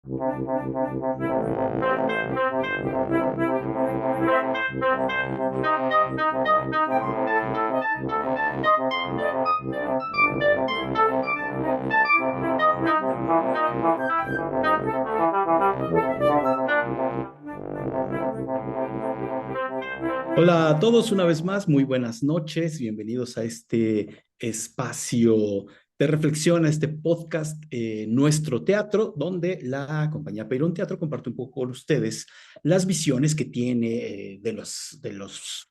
Hola a todos una vez más, muy buenas noches, bienvenidos a este espacio de reflexión, a este podcast Nuestro Teatro, donde la compañía Peirón Teatro comparte un poco con ustedes las visiones que tiene de los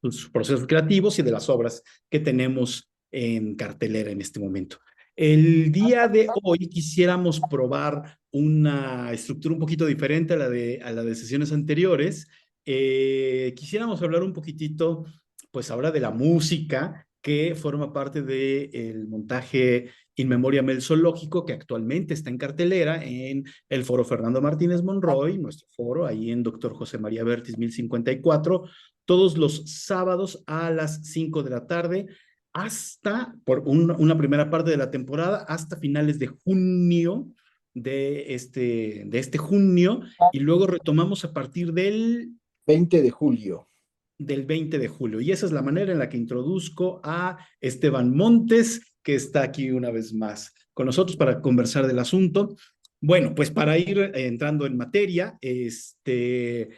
sus procesos creativos y de las obras que tenemos en cartelera en este momento. El día de hoy quisiéramos probar una estructura un poquito diferente a la de sesiones anteriores. Quisiéramos hablar un poquitito, pues ahora de la música que forma parte del montaje In Memoriam el Zoológico, que actualmente está en cartelera en el Foro Fernando Martínez Monroy, nuestro foro, ahí en Doctor José María Vértiz 1054, todos los sábados a las 5 de la tarde, hasta, por una primera parte de la temporada, hasta finales de junio de este junio, y luego retomamos a partir Veinte de julio. del 20 de julio. Y esa es la manera en la que introduzco a Esteban Montes, que está aquí una vez más con nosotros para conversar del asunto. Bueno, pues para ir entrando en materia, In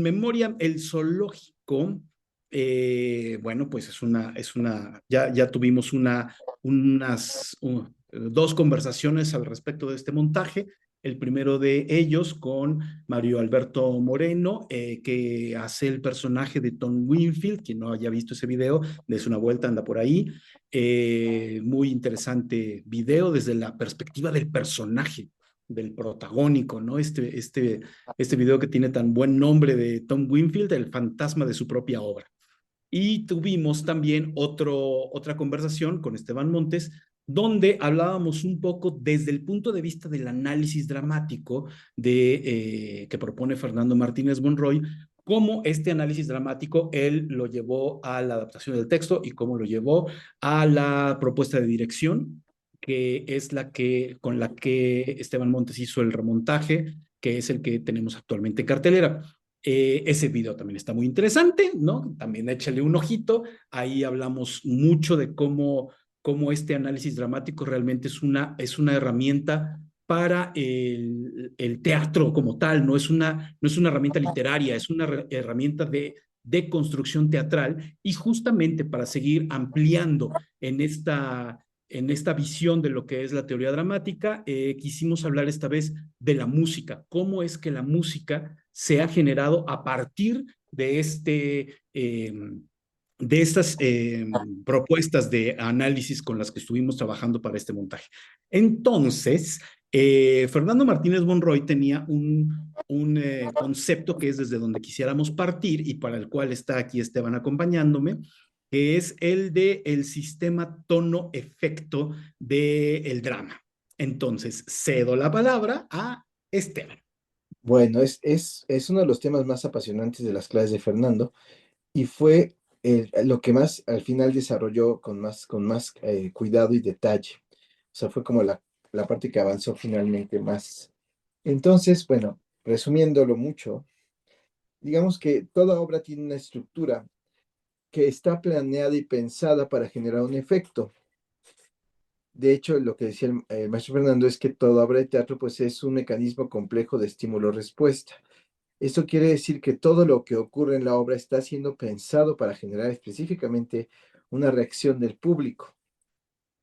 Memoriam, el zoológico, bueno, pues ya tuvimos dos conversaciones al respecto de este montaje. El primero de ellos con Mario Alberto Moreno, que hace el personaje de Tom Winfield. Quien no haya visto ese video, des una vuelta, anda por ahí. Muy interesante video desde la perspectiva del personaje, del protagónico, ¿no? Este video que tiene tan buen nombre de Tom Winfield, el fantasma de su propia obra. Y tuvimos también otra conversación con Esteban Montes, donde hablábamos un poco desde el punto de vista del análisis dramático que propone Fernando Martínez Monroy, cómo este análisis dramático él lo llevó a la adaptación del texto y cómo lo llevó a la propuesta de dirección, que es con la que Esteban Montes hizo el remontaje, que es el que tenemos actualmente en cartelera. Ese video también está muy interesante, ¿no? También échale un ojito. Ahí hablamos mucho de cómo este análisis dramático realmente es una herramienta para el teatro como tal, no es una herramienta literaria, es una herramienta de construcción teatral, y justamente para seguir ampliando en esta visión de lo que es la teoría dramática, quisimos hablar esta vez de la música, cómo es que la música se ha generado a partir de estas propuestas de análisis con las que estuvimos trabajando para este montaje. Entonces, Fernando Martínez Monroy tenía un concepto que es desde donde quisiéramos partir y para el cual está aquí Esteban acompañándome, que es el de el sistema tono-efecto del drama. Entonces, cedo la palabra a Esteban. Bueno, es uno de los temas más apasionantes de las clases de Fernando y fue lo que más al final desarrolló con más cuidado y detalle. O sea, fue como la parte que avanzó finalmente más. Entonces, bueno, resumiéndolo mucho, digamos que toda obra tiene una estructura que está planeada y pensada para generar un efecto. De hecho, lo que decía el maestro Fernando es que toda obra de teatro pues es un mecanismo complejo de estímulo-respuesta. Esto quiere decir que todo lo que ocurre en la obra está siendo pensado para generar específicamente una reacción del público.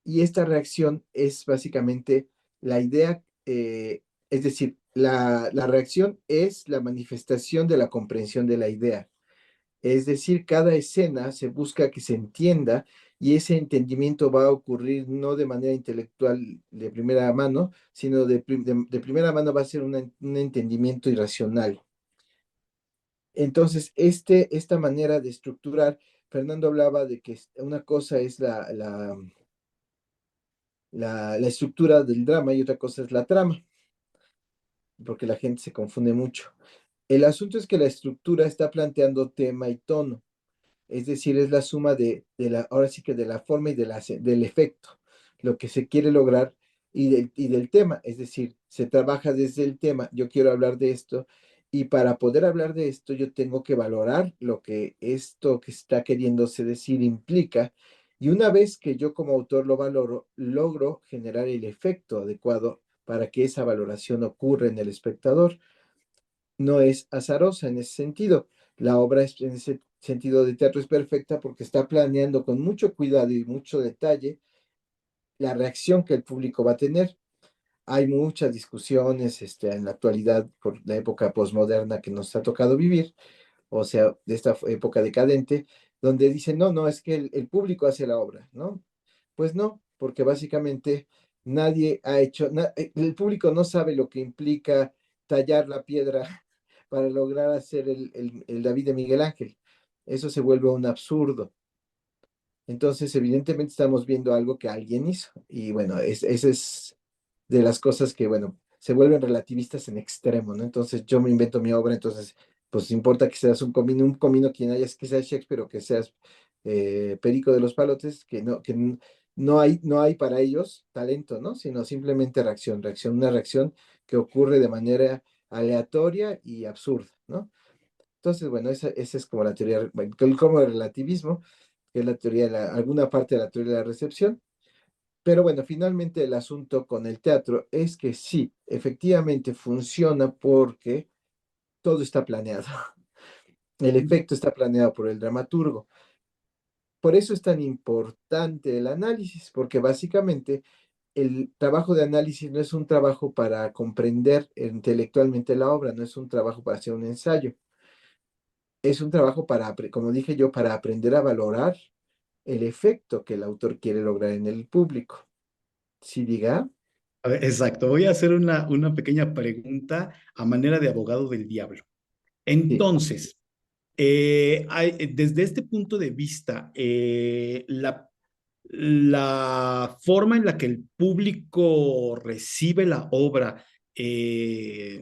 Y esta reacción es básicamente la idea, es decir, la reacción es la manifestación de la comprensión de la idea. Es decir, cada escena se busca que se entienda y ese entendimiento va a ocurrir no de manera intelectual de primera mano, sino de primera mano va a ser un entendimiento irracional. Entonces, esta manera de estructurar, Fernando hablaba de que una cosa es la estructura del drama y otra cosa es la trama, porque la gente se confunde mucho. El asunto es que la estructura está planteando tema y tono, es decir, es la suma ahora sí que de la forma y del efecto. Lo que se quiere lograr y del tema, es decir, se trabaja desde el tema, yo quiero hablar de esto, y para poder hablar de esto yo tengo que valorar lo que esto que está queriéndose decir implica, y una vez que yo como autor lo valoro, logro generar el efecto adecuado para que esa valoración ocurra en el espectador. No es azarosa en ese sentido. La obra en ese sentido de teatro es perfecta porque está planeando con mucho cuidado y mucho detalle la reacción que el público va a tener. Hay muchas discusiones en la actualidad por la época posmoderna que nos ha tocado vivir, o sea, de esta época decadente, donde dicen, no, no, es que el público hace la obra, ¿no? Pues no, porque básicamente nadie ha hecho, el público no sabe lo que implica tallar la piedra para lograr hacer el David de Miguel Ángel. Eso se vuelve un absurdo. Entonces, evidentemente estamos viendo algo que alguien hizo. Y bueno, esa es de las cosas que, bueno, se vuelven relativistas en extremo, ¿no? Entonces, yo me invento mi obra, entonces, pues importa que seas un comino quien hayas, que seas Shakespeare o que seas Perico de los Palotes, no hay para ellos talento, ¿no? Sino simplemente una reacción que ocurre de manera aleatoria y absurda, ¿no? Entonces, bueno, esa es como la teoría, como el relativismo, que es la teoría alguna parte de la teoría de la recepción. Pero bueno, finalmente el asunto con el teatro es que sí, efectivamente funciona porque todo está planeado. El efecto está planeado por el dramaturgo. Por eso es tan importante el análisis, porque básicamente el trabajo de análisis no es un trabajo para comprender intelectualmente la obra, no es un trabajo para hacer un ensayo, es un trabajo para, como dije yo, para aprender a valorar el efecto que el autor quiere lograr en el público. ¿Sí diga? A ver, exacto, voy a hacer una pequeña pregunta a manera de abogado del diablo. Sí. Entonces, desde este punto de vista, la forma en la que el público recibe la obra eh,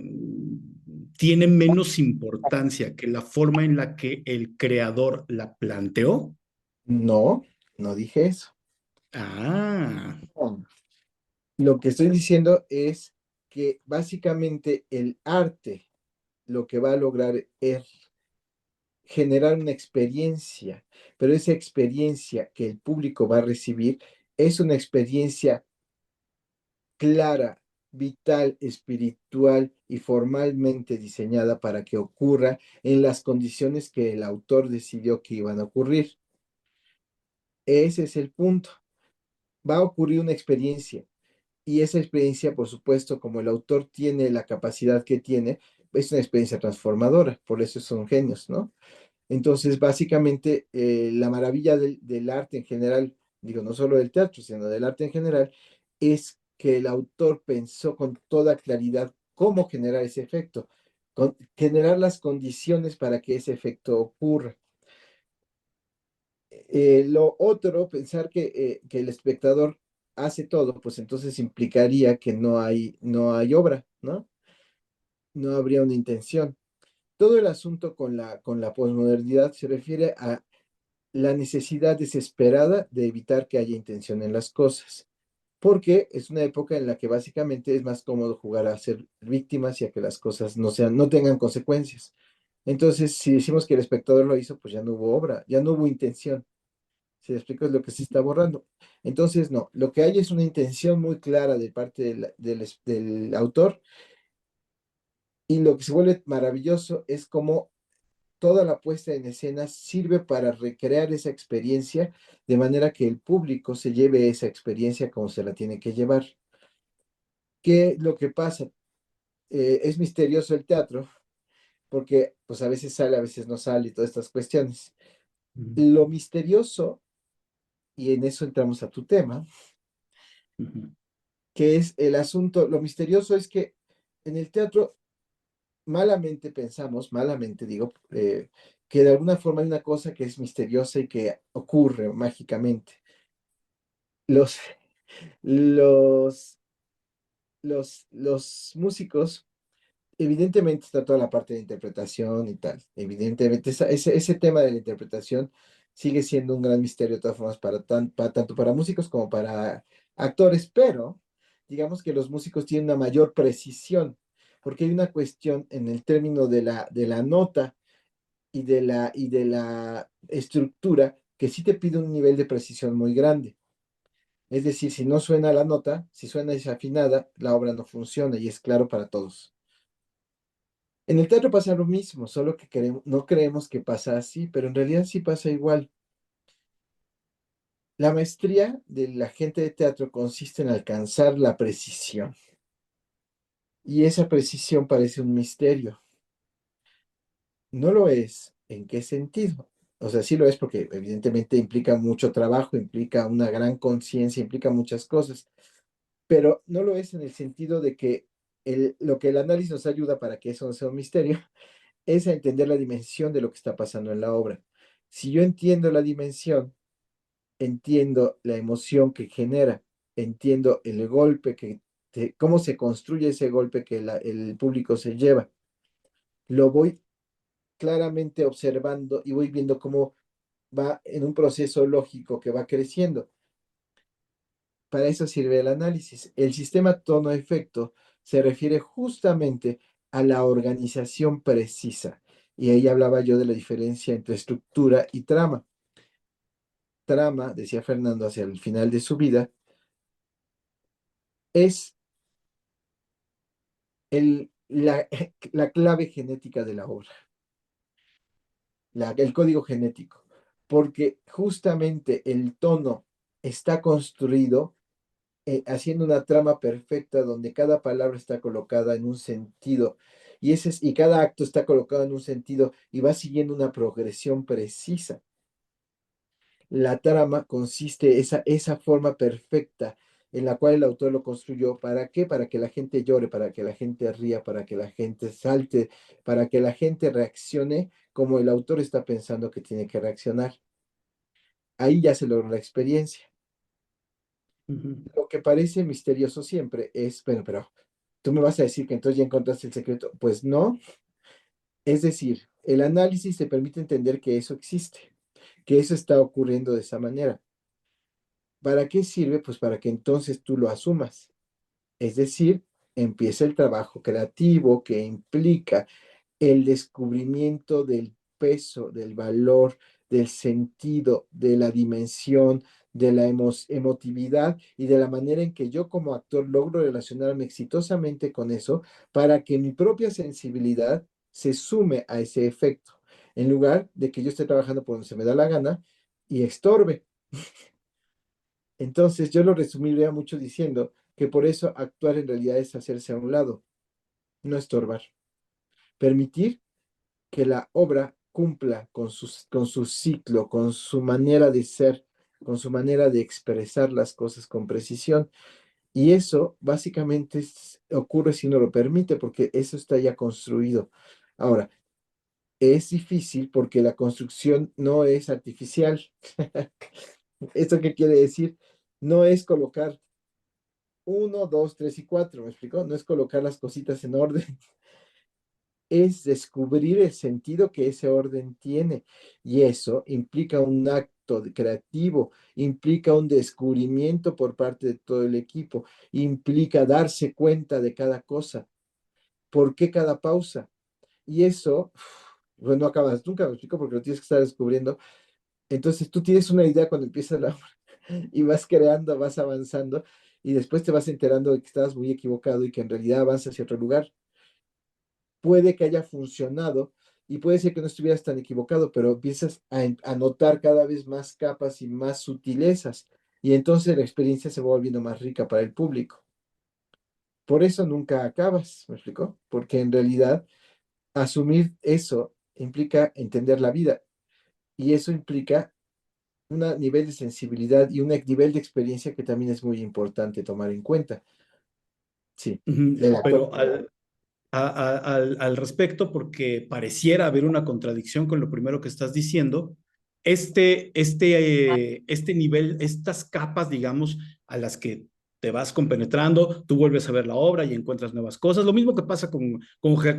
tiene menos importancia que la forma en la que el creador la planteó. No, no dije eso. Ah, No. Lo que estoy diciendo es que básicamente el arte lo que va a lograr es generar una experiencia, pero esa experiencia que el público va a recibir es una experiencia clara, vital, espiritual y formalmente diseñada para que ocurra en las condiciones que el autor decidió que iban a ocurrir. Ese es el punto. Va a ocurrir una experiencia y esa experiencia, por supuesto, como el autor tiene la capacidad que tiene, es una experiencia transformadora, por eso son genios, ¿no? Entonces, básicamente, la maravilla del arte en general, digo, no solo del teatro, sino del arte en general, es que el autor pensó con toda claridad cómo generar ese efecto, generar las condiciones para que ese efecto ocurra. Lo otro, pensar que el espectador hace todo, pues entonces implicaría que no hay obra, ¿no? No habría una intención. Todo el asunto con la posmodernidad se refiere a la necesidad desesperada de evitar que haya intención en las cosas, porque es una época en la que básicamente es más cómodo jugar a ser víctimas y a que las cosas no tengan consecuencias. Entonces, si decimos que el espectador lo hizo, pues ya no hubo obra, ya no hubo intención. Si le explico es lo que se está borrando. Entonces, no, lo que hay es una intención muy clara de parte del autor, y lo que se vuelve maravilloso es cómo toda la puesta en escena sirve para recrear esa experiencia de manera que el público se lleve esa experiencia como se la tiene que llevar. ¿Qué es lo que pasa? Es misterioso el teatro porque pues a veces sale, a veces no sale y todas estas cuestiones. ujú, Lo misterioso, y en eso entramos a tu tema, ujú. que es el asunto, lo misterioso es que en el teatro malamente pensamos, malamente digo, que de alguna forma hay una cosa que es misteriosa y que ocurre mágicamente. Los, los, los músicos, evidentemente está toda la parte de interpretación y tal, evidentemente ese tema de la interpretación sigue siendo un gran misterio de todas formas para tanto para músicos como para actores, pero digamos que los músicos tienen una mayor precisión, porque hay una cuestión en el término de la nota y de la estructura que sí te pide un nivel de precisión muy grande. Es decir, si no suena la nota, si suena desafinada, la obra no funciona y es claro para todos. En el teatro pasa lo mismo, solo que no creemos que pasa así, pero en realidad sí pasa igual. La maestría de la gente de teatro consiste en alcanzar la precisión y esa precisión parece un misterio. No lo es. ¿En qué sentido? O sea, sí lo es porque evidentemente implica mucho trabajo, implica una gran conciencia, implica muchas cosas, pero no lo es en el sentido de que lo que el análisis nos ayuda para que eso no sea un misterio es a entender la dimensión de lo que está pasando en la obra. Si yo entiendo la dimensión, entiendo la emoción que genera, entiendo el golpe cómo se construye ese golpe que el público se lleva. Lo voy claramente observando y voy viendo cómo va en un proceso lógico que va creciendo. Para eso sirve el análisis. El sistema tono-efecto se refiere justamente a la organización precisa. Y ahí hablaba yo de la diferencia entre estructura y trama. Trama, decía Fernando hacia el final de su vida, es la clave genética de la obra, el código genético, porque justamente el tono está construido haciendo una trama perfecta donde cada palabra está colocada en un sentido y cada acto está colocado en un sentido y va siguiendo una progresión precisa. La trama consiste esa forma perfecta en la cual el autor lo construyó. ¿Para qué? Para que la gente llore, para que la gente ría, para que la gente salte, para que la gente reaccione como el autor está pensando que tiene que reaccionar. Ahí ya se logró la experiencia. Ujú. Lo que parece misterioso siempre es, bueno, pero tú me vas a decir que entonces ya encontraste el secreto. Pues no, es decir, el análisis te permite entender que eso existe, que eso está ocurriendo de esa manera. ¿Para qué sirve? Pues para que entonces tú lo asumas. Es decir, empieza el trabajo creativo que implica el descubrimiento del peso, del valor, del sentido, de la dimensión, de la emotividad y de la manera en que yo como actor logro relacionarme exitosamente con eso para que mi propia sensibilidad se sume a ese efecto, en lugar de que yo esté trabajando por donde se me da la gana y estorbe. Entonces yo lo resumiría mucho diciendo que por eso actuar en realidad es hacerse a un lado, no estorbar. Permitir que la obra cumpla con su ciclo, con su manera de ser, con su manera de expresar las cosas con precisión. Y eso básicamente ocurre si uno lo permite, porque eso está ya construido. Ahora, es difícil porque la construcción no es artificial. ¿Esto qué quiere decir? No es colocar uno, dos, tres y cuatro, ¿me explicó? No es colocar las cositas en orden, es descubrir el sentido que ese orden tiene. Y eso implica un acto creativo, implica un descubrimiento por parte de todo el equipo, implica darse cuenta de cada cosa, por qué cada pausa. Y eso, pues no acabas nunca, me explico, porque lo tienes que estar descubriendo. Entonces tú tienes una idea cuando empiezas la obra y vas creando, vas avanzando y después te vas enterando de que estabas muy equivocado y que en realidad avanzas hacia otro lugar. Puede que haya funcionado y puede ser que no estuvieras tan equivocado, pero empiezas a notar cada vez más capas y más sutilezas y entonces la experiencia se va volviendo más rica para el público. Por eso nunca acabas, ¿me explicó? Porque en realidad asumir eso implica entender la vida y eso implica un nivel de sensibilidad y un nivel de experiencia que también es muy importante tomar en cuenta. Sí, Ujú. del actor. Pero al respecto, porque pareciera haber una contradicción con lo primero que estás diciendo, este nivel, estas capas, digamos, a las que te vas compenetrando, tú vuelves a ver la obra y encuentras nuevas cosas, lo mismo que pasa con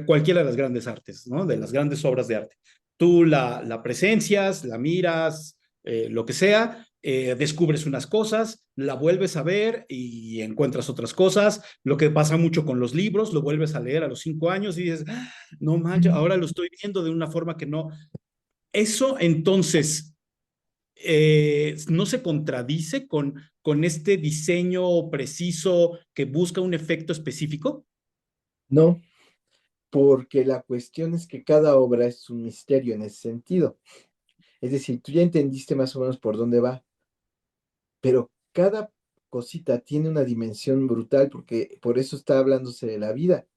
cualquiera de las grandes artes, ¿no? De las grandes obras de arte. Tú la presencias, la miras, lo que sea, descubres unas cosas, la vuelves a ver y encuentras otras cosas. Lo que pasa mucho con los libros, lo vuelves a leer a los 5 años y dices, "Ah, no manches, ahora lo estoy viendo de una forma que no". Eso entonces no se contradice con este diseño preciso que busca un efecto específico. No, porque la cuestión es que cada obra es un misterio en ese sentido. Es decir, tú ya entendiste más o menos por dónde va, pero cada cosita tiene una dimensión brutal porque por eso está hablándose de la vida.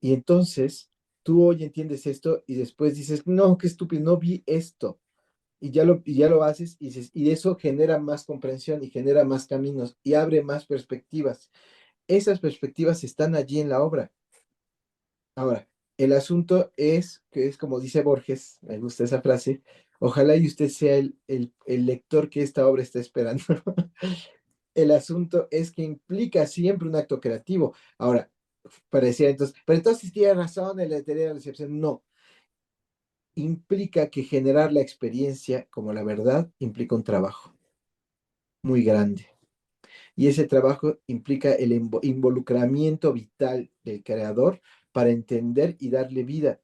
Y entonces tú hoy entiendes esto y después dices, no, qué estúpido, no vi esto. Y ya lo haces y eso genera más comprensión y genera más caminos y abre más perspectivas. Esas perspectivas están allí en la obra. Ahora, el asunto es que es como dice Borges, me gusta esa frase, ojalá y usted sea el lector que esta obra está esperando. El asunto es que implica siempre un acto creativo. Ahora, parecía entonces, pero entonces tiene razón en la teoría de la recepción. No, implica que generar la experiencia como la verdad implica un trabajo muy grande. Y ese trabajo implica el involucramiento vital del creador para entender y darle vida.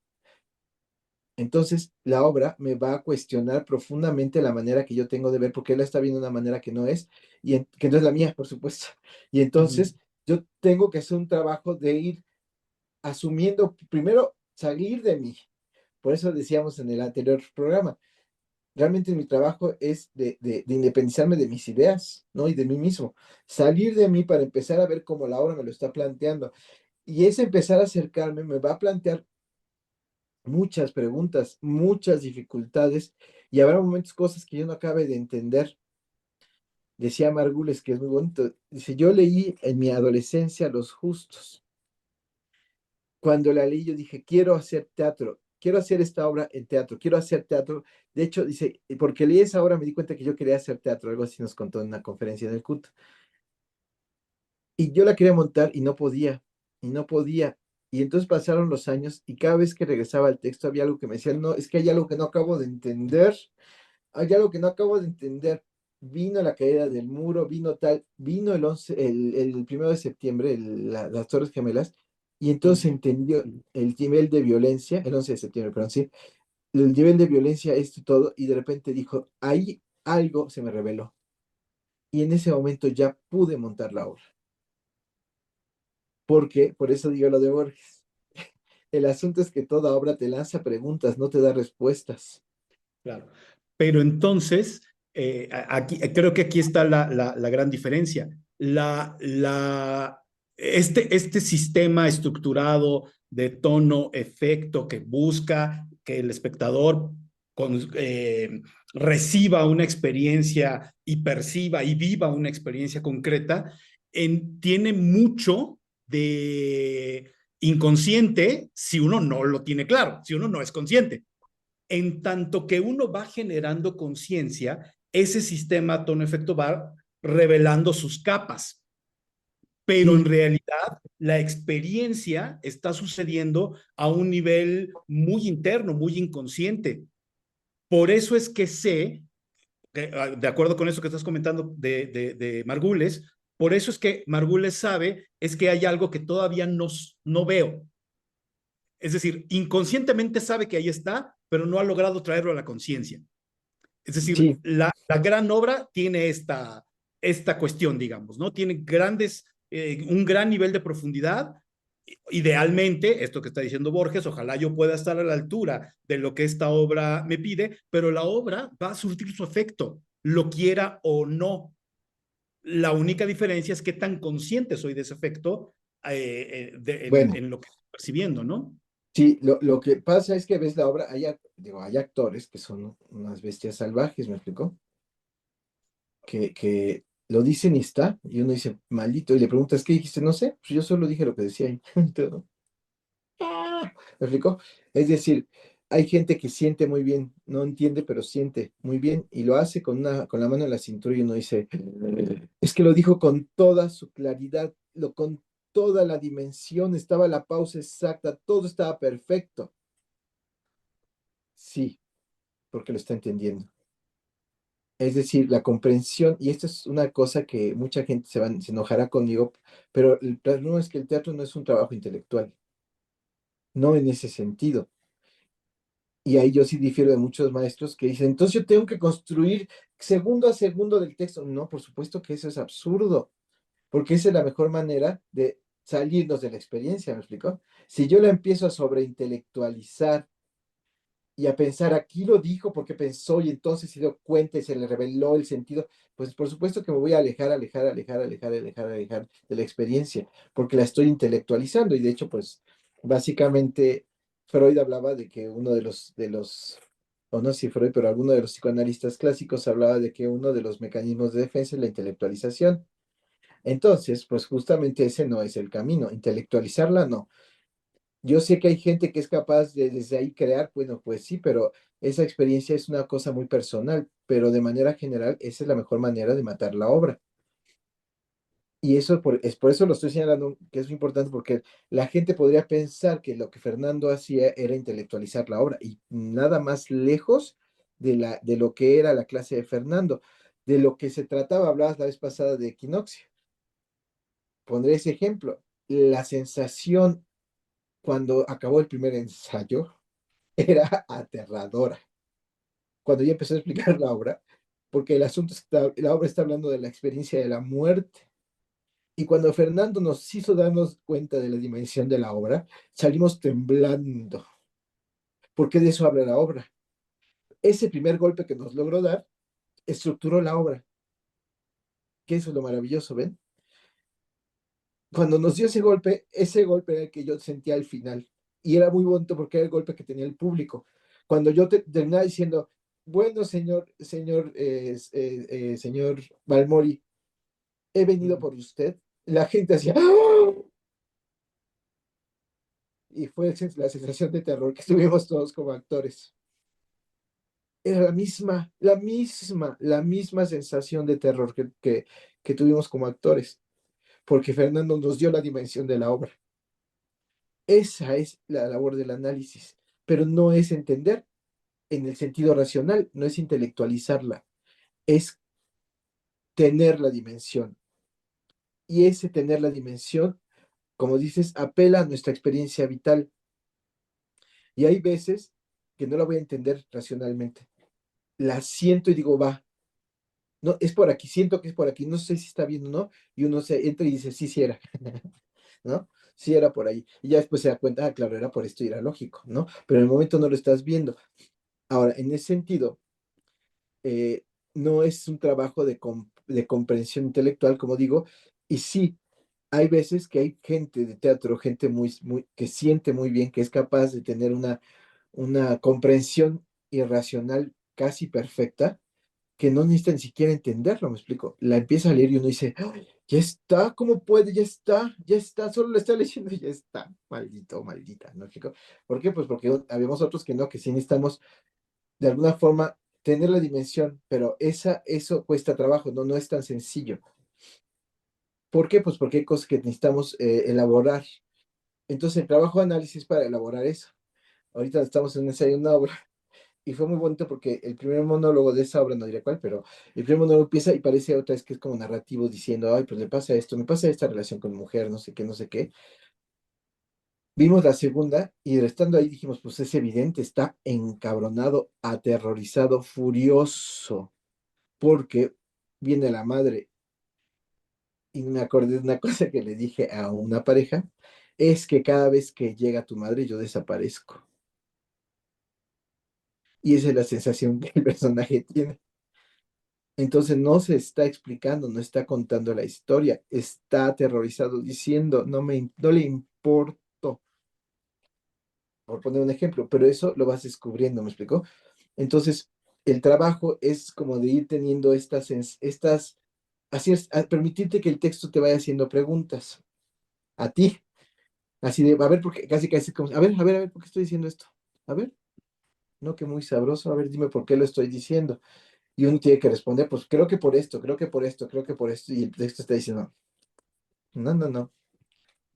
Entonces, la obra me va a cuestionar profundamente la manera que yo tengo de ver, porque él la está viendo de una manera que no es, que no es la mía, por supuesto. Y Uh -huh. entonces, yo tengo que hacer un trabajo de ir asumiendo, primero, salir de mí. Por eso decíamos en el anterior programa, realmente mi trabajo es de independizarme de mis ideas, ¿no? Y de mí mismo. Salir de mí para empezar a ver cómo la obra me lo está planteando. Y ese empezar a acercarme me va a plantear muchas preguntas, muchas dificultades, y habrá momentos, cosas que yo no acabe de entender. Decía Margules, que es muy bonito, dice, yo leí en mi adolescencia Los Justos. Cuando la leí yo dije, quiero hacer teatro, quiero hacer esta obra en teatro, quiero hacer teatro. De hecho, dice, porque leí esa obra me di cuenta que yo quería hacer teatro, algo así nos contó en una conferencia del CUT. Y yo la quería montar y no podía, y no podía. Y entonces pasaron los años y cada vez que regresaba al texto había algo que me decía, no, es que hay algo que no acabo de entender, hay algo que no acabo de entender. Vino la caída del muro, vino tal, vino el 1 de septiembre, las Torres Gemelas, y entonces entendió el nivel de violencia, el 11 de septiembre, perdón, sí, el nivel de violencia, esto y todo, y de repente dijo, ahí algo se me reveló. Y en ese momento ya pude montar la obra. Porque, por eso digo lo de Borges, el asunto es que toda obra te lanza preguntas, no te da respuestas. Claro. Pero entonces, aquí, creo que aquí está la gran diferencia. Este sistema estructurado de tono, efecto, que busca que el espectador con, reciba una experiencia y perciba y viva una experiencia concreta, tiene mucho de inconsciente si uno no lo tiene claro, si uno no es consciente. En tanto que uno va generando conciencia, ese sistema tono-efecto va revelando sus capas, pero en Sí, realidad la experiencia está sucediendo a un nivel muy interno, muy inconsciente. Por eso es que sé, de acuerdo con eso que estás comentando de Margules, por eso es que Margules sabe es que hay algo que todavía no veo. Es decir, inconscientemente sabe que ahí está, pero no ha logrado traerlo a la conciencia. Es decir, sí, la gran obra tiene esta cuestión, digamos, ¿no? Tiene un gran nivel de profundidad. Idealmente, esto que está diciendo Borges, ojalá yo pueda estar a la altura de lo que esta obra me pide, pero la obra va a surtir su efecto, lo quiera o no. La única diferencia es qué tan consciente soy de ese efecto bueno, en lo que estoy percibiendo, ¿no? sí, lo que pasa es que ves la obra, digo, hay actores que son unas bestias salvajes, ¿me explicó? Que lo dicen y está, y uno dice, maldito, y le preguntas, ¿qué dijiste? No sé, pues yo solo dije lo que decía ahí. Todo. ¿Me explicó? Es decir, hay gente que siente muy bien, no entiende, pero siente muy bien, y lo hace con la mano en la cintura, y uno dice, es que lo dijo con toda su claridad, con toda la dimensión, estaba la pausa exacta, todo estaba perfecto. Sí, porque lo está entendiendo. Es decir, la comprensión, y esto es una cosa que mucha gente se enojará conmigo, pero el problema es que el teatro no es un trabajo intelectual, no en ese sentido. Y ahí yo sí difiero de muchos maestros que dicen, entonces yo tengo que construir segundo a segundo del texto. No, por supuesto que eso es absurdo, porque esa es la mejor manera de salirnos de la experiencia, ¿me explico? Si yo la empiezo a sobreintelectualizar y a pensar, aquí lo dijo porque pensó y entonces se dio cuenta y se le reveló el sentido, pues por supuesto que me voy a alejar de la experiencia, porque la estoy intelectualizando y de hecho, pues básicamente Freud hablaba de que uno o no sé si Freud, pero alguno de los psicoanalistas clásicos hablaba de que uno de los mecanismos de defensa es la intelectualización. Entonces, pues justamente ese no es el camino, intelectualizarla no. Yo sé que hay gente que es capaz de desde ahí crear, bueno, pues sí, pero esa experiencia es una cosa muy personal, pero de manera general esa es la mejor manera de matar la obra. Y eso es por eso lo estoy señalando, que es importante, porque la gente podría pensar que lo que Fernando hacía era intelectualizar la obra, y nada más lejos de lo que era la clase de Fernando, de lo que se trataba, hablabas la vez pasada de equinoccio. Pondré ese ejemplo. La sensación cuando acabó el primer ensayo era aterradora. Cuando ya empezó a explicar la obra, porque la obra está hablando de la experiencia de la muerte. Y cuando Fernando nos hizo darnos cuenta de la dimensión de la obra, salimos temblando, porque de eso habla la obra. Ese primer golpe que nos logró dar estructuró la obra, que eso es lo maravilloso, ¿ven? Cuando nos dio ese golpe era el que yo sentía al final. Y era muy bonito porque era el golpe que tenía el público. Cuando yo terminaba diciendo, bueno, señor Balmori, he venido por usted, la gente hacía, ¡ah! Y fue la sensación de terror que tuvimos todos como actores. Era la misma sensación de terror que tuvimos como actores, porque Fernando nos dio la dimensión de la obra. Esa es la labor del análisis, pero no es entender en el sentido racional, no es intelectualizarla, es tener la dimensión. Y ese tener la dimensión, como dices, apela a nuestra experiencia vital. Y hay veces que no la voy a entender racionalmente. La siento y digo, va, no, es por aquí, siento que es por aquí, no sé si está bien o no, y uno se entra y dice, sí, sí era, ¿no? Sí era por ahí. Y ya después se da cuenta, ah, claro, era por esto y era lógico, ¿no? Pero en el momento no lo estás viendo. Ahora, en ese sentido, eh, no es un trabajo de comprensión intelectual, como digo, y sí, hay veces que hay gente de teatro, gente que siente muy bien, que es capaz de tener una comprensión irracional casi perfecta, que no necesita ni siquiera entenderlo, me explico. La empieza a leer y uno dice, "Ay, ya está, ¿cómo puede? Ya está, solo lo está leyendo y ya está, maldito, maldita, ¿no, chico? ¿Por qué? Pues porque habíamos otros que no, que sí necesitamos de alguna forma tener la dimensión, pero eso cuesta trabajo, no es tan sencillo. ¿Por qué? Pues porque hay cosas que necesitamos elaborar. Entonces, el trabajo de análisis para elaborar eso. Ahorita estamos en un ensayo de una obra y fue muy bonito porque el primer monólogo de esa obra, no diré cuál, pero el primer monólogo empieza y parece otra vez que es como narrativo diciendo, ay, pues le pasa esto, me pasa esta relación con mujer, no sé qué, no sé qué. Vimos la segunda y estando ahí dijimos, pues es evidente, está encabronado, aterrorizado, furioso, porque viene la madre. Y me acordé de una cosa que le dije a una pareja, es que cada vez que llega tu madre yo desaparezco. Y esa es la sensación que el personaje tiene. Entonces no se está explicando, no está contando la historia, está aterrorizado diciendo, no le importo, por poner un ejemplo, pero eso lo vas descubriendo, ¿me explicó? Entonces, el trabajo es como de ir teniendo permitirte que el texto te vaya haciendo preguntas a ti, así de, a ver, porque casi como, a ver, ¿por qué estoy diciendo esto? A ver, no, que muy sabroso, a ver, dime por qué lo estoy diciendo. Y uno tiene que responder, pues creo que por esto, creo que por esto, creo que por esto, y el texto está diciendo, no, no, no,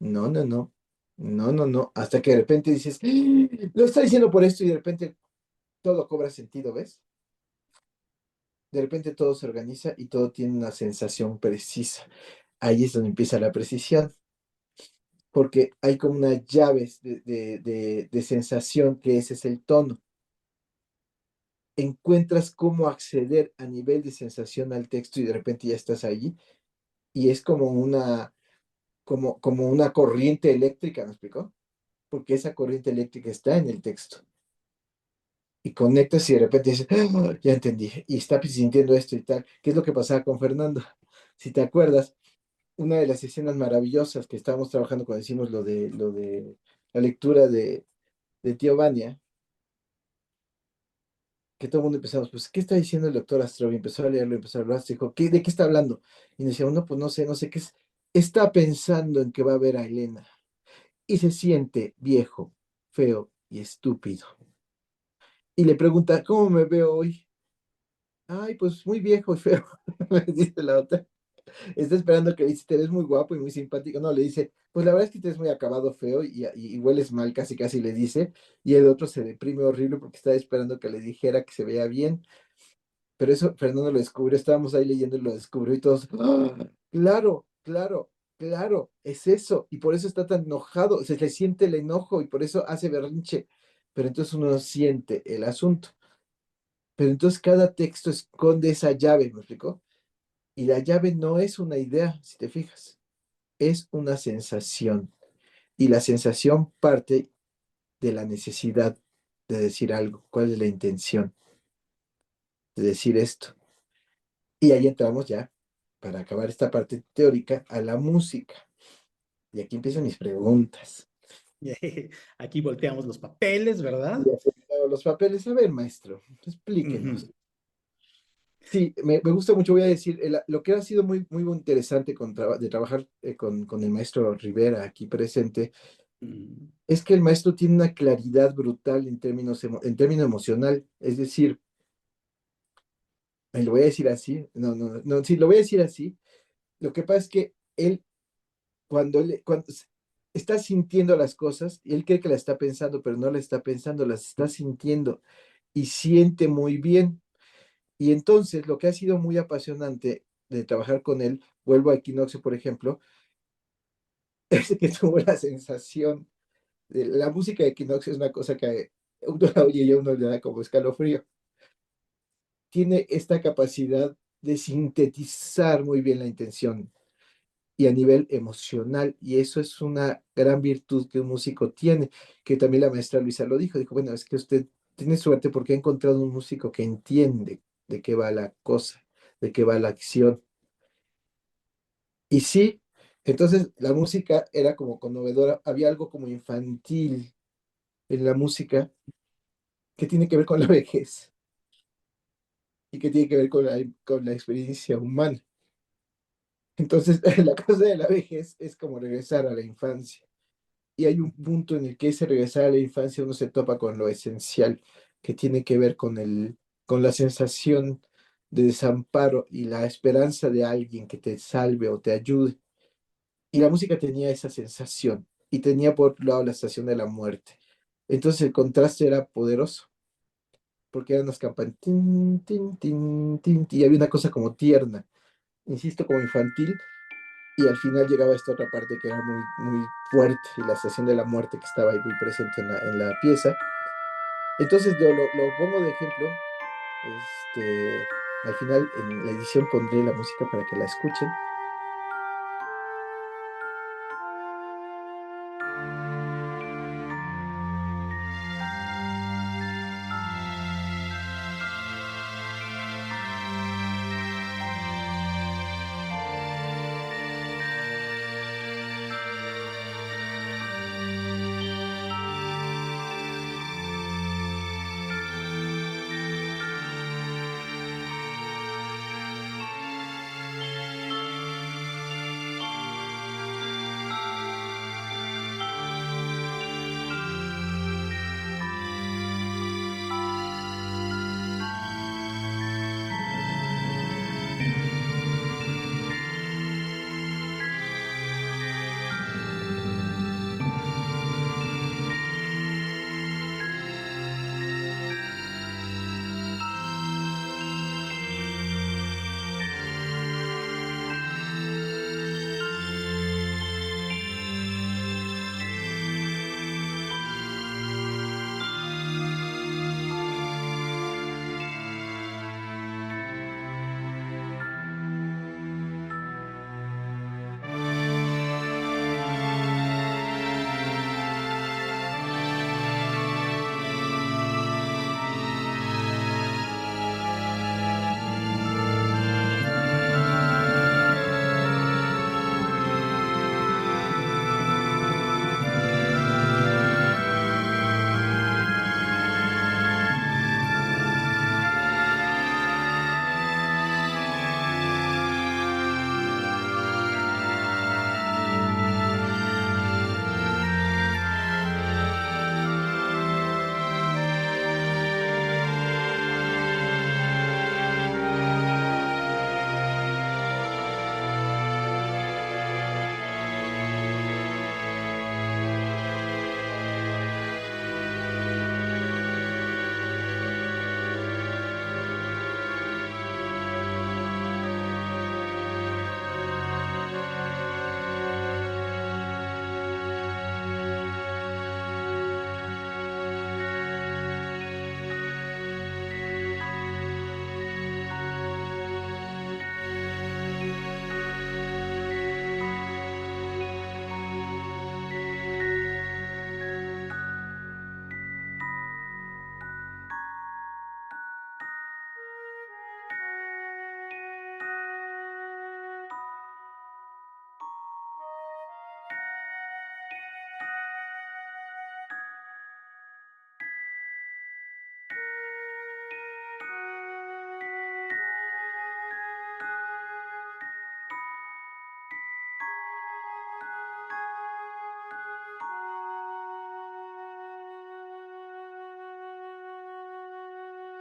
no, no, no, no, no, no, hasta que de repente dices, "Ah, lo está diciendo por esto", y de repente todo cobra sentido, ¿ves? de repente todo se organiza y todo tiene una sensación precisa. Ahí es donde empieza la precisión, porque hay como unas llaves de sensación que ese es el tono. Encuentras cómo acceder a nivel de sensación al texto y de repente ya estás allí y es como una corriente eléctrica, ¿me explicó? Porque esa corriente eléctrica está en el texto. Y conectas y de repente dices, "Ah, ya entendí, y está sintiendo esto y tal". ¿Qué es lo que pasaba con Fernando? Si te acuerdas, una de las escenas maravillosas que estábamos trabajando cuando hicimos lo de la lectura de Tío Vania, que todo el mundo empezamos, pues, ¿qué está diciendo el doctor Astro? Y empezó a leerlo, empezó a hablar, dijo, ¿de qué está hablando? Y nos decía, no, pues no sé qué es. Está pensando en que va a ver a Elena y se siente viejo, feo y estúpido. Y le pregunta, ¿cómo me veo hoy? Ay, pues muy viejo y feo, me dice la otra. Está esperando que le dice, te ves muy guapo y muy simpático. No, le dice, pues la verdad es que te ves muy acabado, feo y hueles mal, casi casi le dice. Y el otro se deprime horrible porque está esperando que le dijera que se veía bien. Pero eso Fernando lo descubrió, estábamos ahí leyendo y lo descubrió y todos, ¡ah! Claro, claro, claro, es eso. Y por eso está tan enojado, se le siente el enojo y por eso hace berrinche. Pero entonces uno siente el asunto. Pero entonces cada texto esconde esa llave, ¿me explicó? Y la llave no es una idea, si te fijas, es una sensación. Y la sensación parte de la necesidad de decir algo. ¿Cuál es la intención de decir esto? Y ahí entramos ya, para acabar esta parte teórica, a la música. Y aquí empiezan mis preguntas. Aquí volteamos los papeles, ¿verdad? Y aceptado los papeles. A ver, maestro, explíquenos. Ujú, Sí, me gusta mucho, voy a decir, lo que ha sido muy, muy interesante de trabajar con el maestro Rivera aquí presente, ujú, es que el maestro tiene una claridad brutal en término emocional. Es decir, lo voy a decir así, no, sí, lo voy a decir así. Lo que pasa es que él, cuando está sintiendo las cosas, y él cree que la está pensando, pero no la está pensando, las está sintiendo y siente muy bien. Y entonces lo que ha sido muy apasionante de trabajar con él, vuelvo a Equinoccio, por ejemplo, es que tuvo la sensación de la música de Equinoccio es una cosa que uno la oye y a uno le da como escalofrío. Tiene esta capacidad de sintetizar muy bien la intención y a nivel emocional, y eso es una gran virtud que un músico tiene, que también la maestra Luisa lo dijo, bueno, es que usted tiene suerte porque ha encontrado un músico que entiende de qué va la cosa, de qué va la acción. Y sí, entonces la música era como conmovedora, había algo como infantil en la música que tiene que ver con la vejez y que tiene que ver con la experiencia humana. Entonces, la cosa de la vejez es como regresar a la infancia. Y hay un ujú. punto en el que ese regresar a la infancia uno se topa con lo esencial, que tiene que ver con la sensación de desamparo y la esperanza de alguien que te salve o te ayude. Y la música tenía esa sensación y tenía por otro lado la estación de la muerte. Entonces el contraste era poderoso, porque eran las campanas, tin, tin, tin, tin, y había una cosa como tierna, insisto, como infantil, y al final llegaba esta otra parte que era muy, muy fuerte, y la estación de la muerte que estaba ahí muy presente en la pieza. Entonces lo pongo de ejemplo, al final en la edición pondré la música para que la escuchen.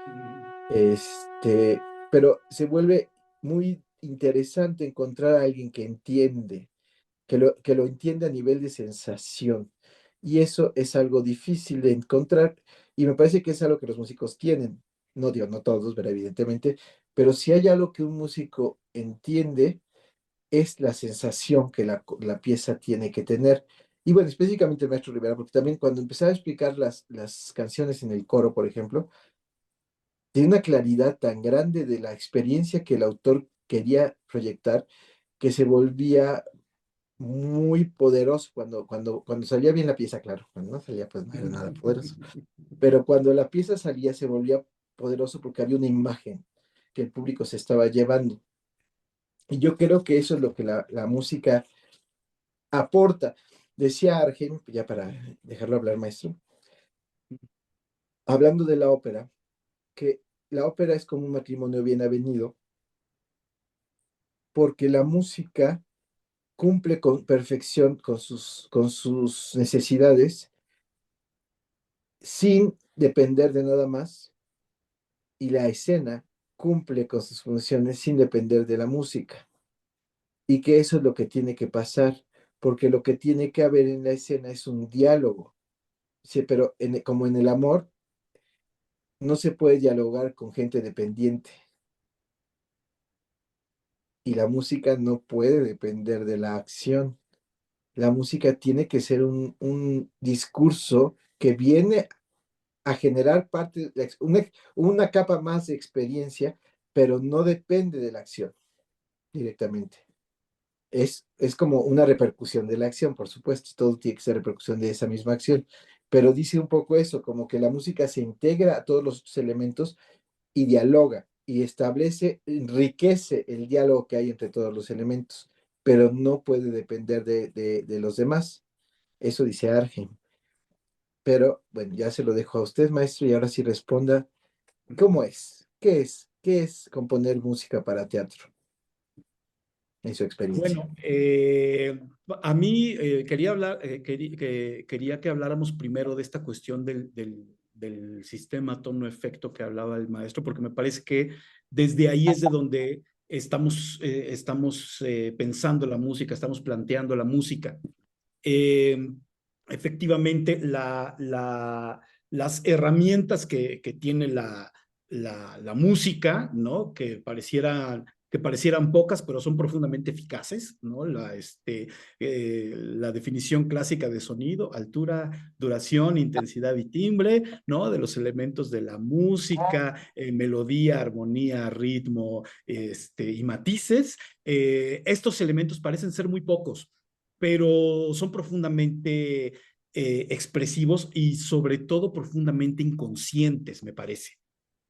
Mm. Este, pero se vuelve muy interesante encontrar a alguien que entiende, que lo entiende a nivel de sensación. Y eso es algo difícil de encontrar y me parece que es algo que los músicos tienen. No digo, no todos, pero evidentemente, pero si hay algo que un músico entiende, es la sensación que la pieza tiene que tener. Y bueno, específicamente el maestro Rivera, porque también cuando empezaba a explicar las canciones en el coro, por ejemplo, tiene una claridad tan grande de la experiencia que el autor quería proyectar que se volvía muy poderoso cuando salía bien la pieza, claro, cuando no salía pues no era nada poderoso, pero cuando la pieza salía se volvía poderoso porque había una imagen que el público se estaba llevando. Y yo creo que eso es lo que la música aporta. Decía Argen, ya para dejarlo hablar, maestro, hablando de la ópera, que la ópera es como un matrimonio bien avenido porque la música cumple con perfección con sus necesidades sin depender de nada más y la escena cumple con sus funciones sin depender de la música. Y que eso es lo que tiene que pasar, porque lo que tiene que haber en la escena es un diálogo. Sí, pero como en el amor, no se puede dialogar con gente dependiente y la música no puede depender de la acción. La música tiene que ser un discurso que viene a generar parte, una capa más de experiencia, pero no depende de la acción directamente. Es como una repercusión de la acción, por supuesto, todo tiene que ser repercusión de esa misma acción, pero dice un poco eso, como que la música se integra a todos los elementos y dialoga y establece, enriquece el diálogo que hay entre todos los elementos, pero no puede depender de los demás. Eso dice Argen. Pero bueno, ya se lo dejo a usted, maestro, y ahora sí responda, ¿cómo es? ¿Qué es? ¿Qué es componer música para teatro en su experiencia? Bueno, a mí quería hablar, quería que habláramos primero de esta cuestión del sistema tono-efecto que hablaba el maestro, porque me parece que desde ahí es de donde estamos pensando la música, estamos planteando la música. Eh, Efectivamente, las herramientas que tiene la música, ¿no? Que parecieran pocas, pero son profundamente eficaces, ¿no? La definición clásica de sonido, altura, duración, intensidad y timbre, ¿no? De los elementos de la música, melodía, armonía, ritmo, y matices. Estos elementos parecen ser muy pocos, pero son profundamente expresivos y sobre todo profundamente inconscientes, me parece.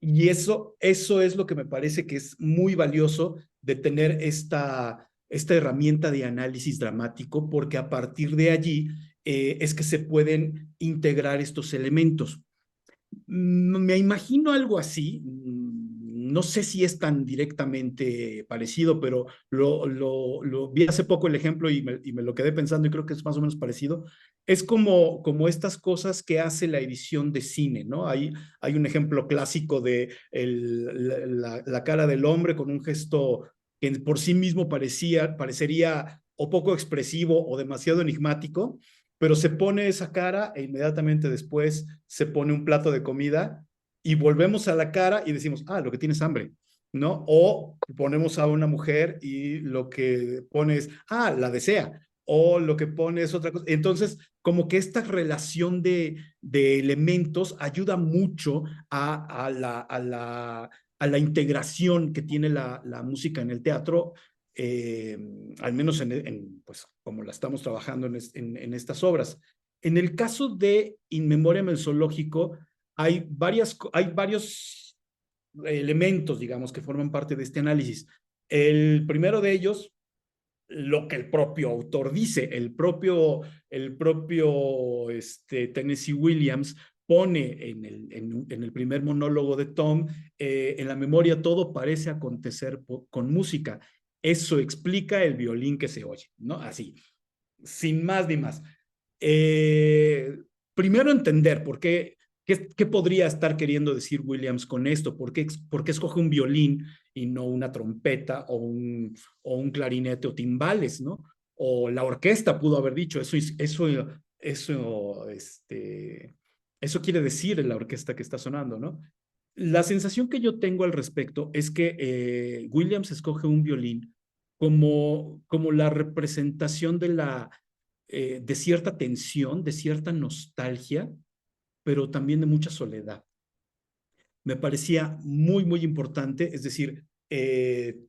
Y eso es lo que me parece que es muy valioso de tener esta herramienta de análisis dramático, porque a partir de allí es que se pueden integrar estos elementos. Me imagino algo así. No sé si es tan directamente parecido, pero vi hace poco el ejemplo y me lo quedé pensando y creo que es más o menos parecido. Es como estas cosas que hace la edición de cine, ¿no? Hay un ejemplo clásico de la cara del hombre con un gesto que por sí mismo parecería o poco expresivo o demasiado enigmático, pero se pone esa cara e inmediatamente después se pone un plato de comida y volvemos a la cara y decimos, ah, lo que tienes hambre, ¿no? O ponemos a una mujer y lo que pone es, ah, la desea, o lo que pone es otra cosa. Entonces, como que esta relación de elementos ayuda mucho a la integración que tiene la música en el teatro, eh, al menos pues, como la estamos trabajando en estas obras. En el caso de In Memoriam el zoológico, hay varios elementos, digamos, que forman parte de este análisis. El primero de ellos, lo que el propio autor dice, el propio Tennessee Williams pone en el primer monólogo de Tom, en la memoria todo parece acontecer con música. Eso explica el violín que se oye, ¿no? Así, sin más ni más. Eh, Primero entender por qué. ¿Qué podría estar queriendo decir Williams con esto? ¿Por qué escoge un violín y no una trompeta o un clarinete o timbales, ¿no? O la orquesta pudo haber dicho, eso quiere decir la orquesta que está sonando, ¿no? La sensación que yo tengo al respecto es que Williams escoge un violín como la representación de cierta tensión, de cierta nostalgia, pero también de mucha soledad. Me parecía muy, muy importante, es decir,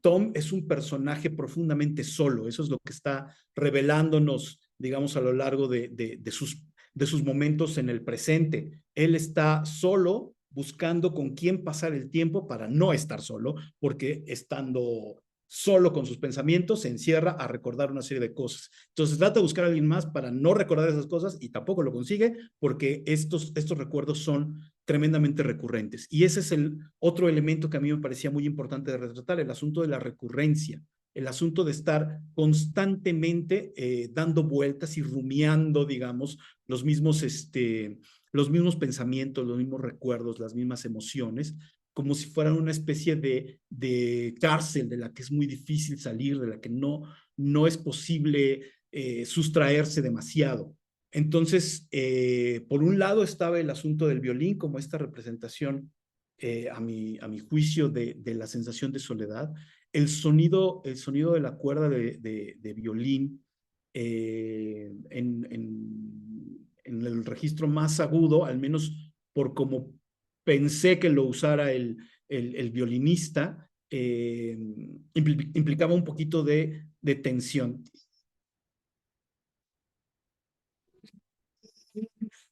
Tom es un personaje profundamente solo, eso es lo que está revelándonos, digamos, a lo largo de sus momentos en el presente. Él está solo buscando con quién pasar el tiempo para no estar solo, porque estando solo con sus pensamientos se encierra a recordar una serie de cosas. Entonces trata de buscar a alguien más para no recordar esas cosas y tampoco lo consigue porque estos recuerdos son tremendamente recurrentes. Y ese es el otro elemento que a mí me parecía muy importante de retratar, el asunto de la recurrencia, el asunto de estar constantemente dando vueltas y rumiando, digamos, los mismos pensamientos, los mismos recuerdos, las mismas emociones, como si fueran una especie de cárcel de la que es muy difícil salir, de la que no es posible sustraerse demasiado. Entonces, por un lado estaba el asunto del violín como esta representación, a mi juicio, de la sensación de soledad. El sonido de la cuerda de violín en el registro más agudo, al menos por como pensé que lo usara el violinista, implicaba un poquito de tensión.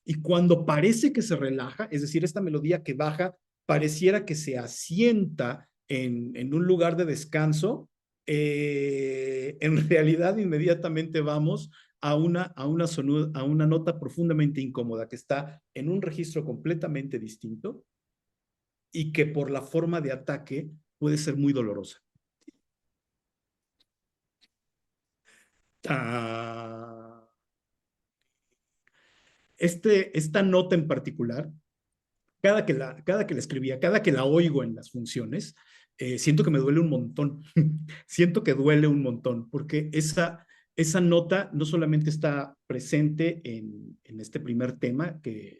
Y cuando parece que se relaja, es decir, esta melodía que baja, pareciera que se asienta en un lugar de descanso, en realidad inmediatamente vamos a una nota profundamente incómoda que está en un registro completamente distinto y que por la forma de ataque puede ser muy dolorosa. Ah, esta nota en particular cada que la escribía, cada que la oigo en las funciones, siento que me duele un montón. Siento que duele un montón, porque esa nota no solamente está presente en este primer tema, que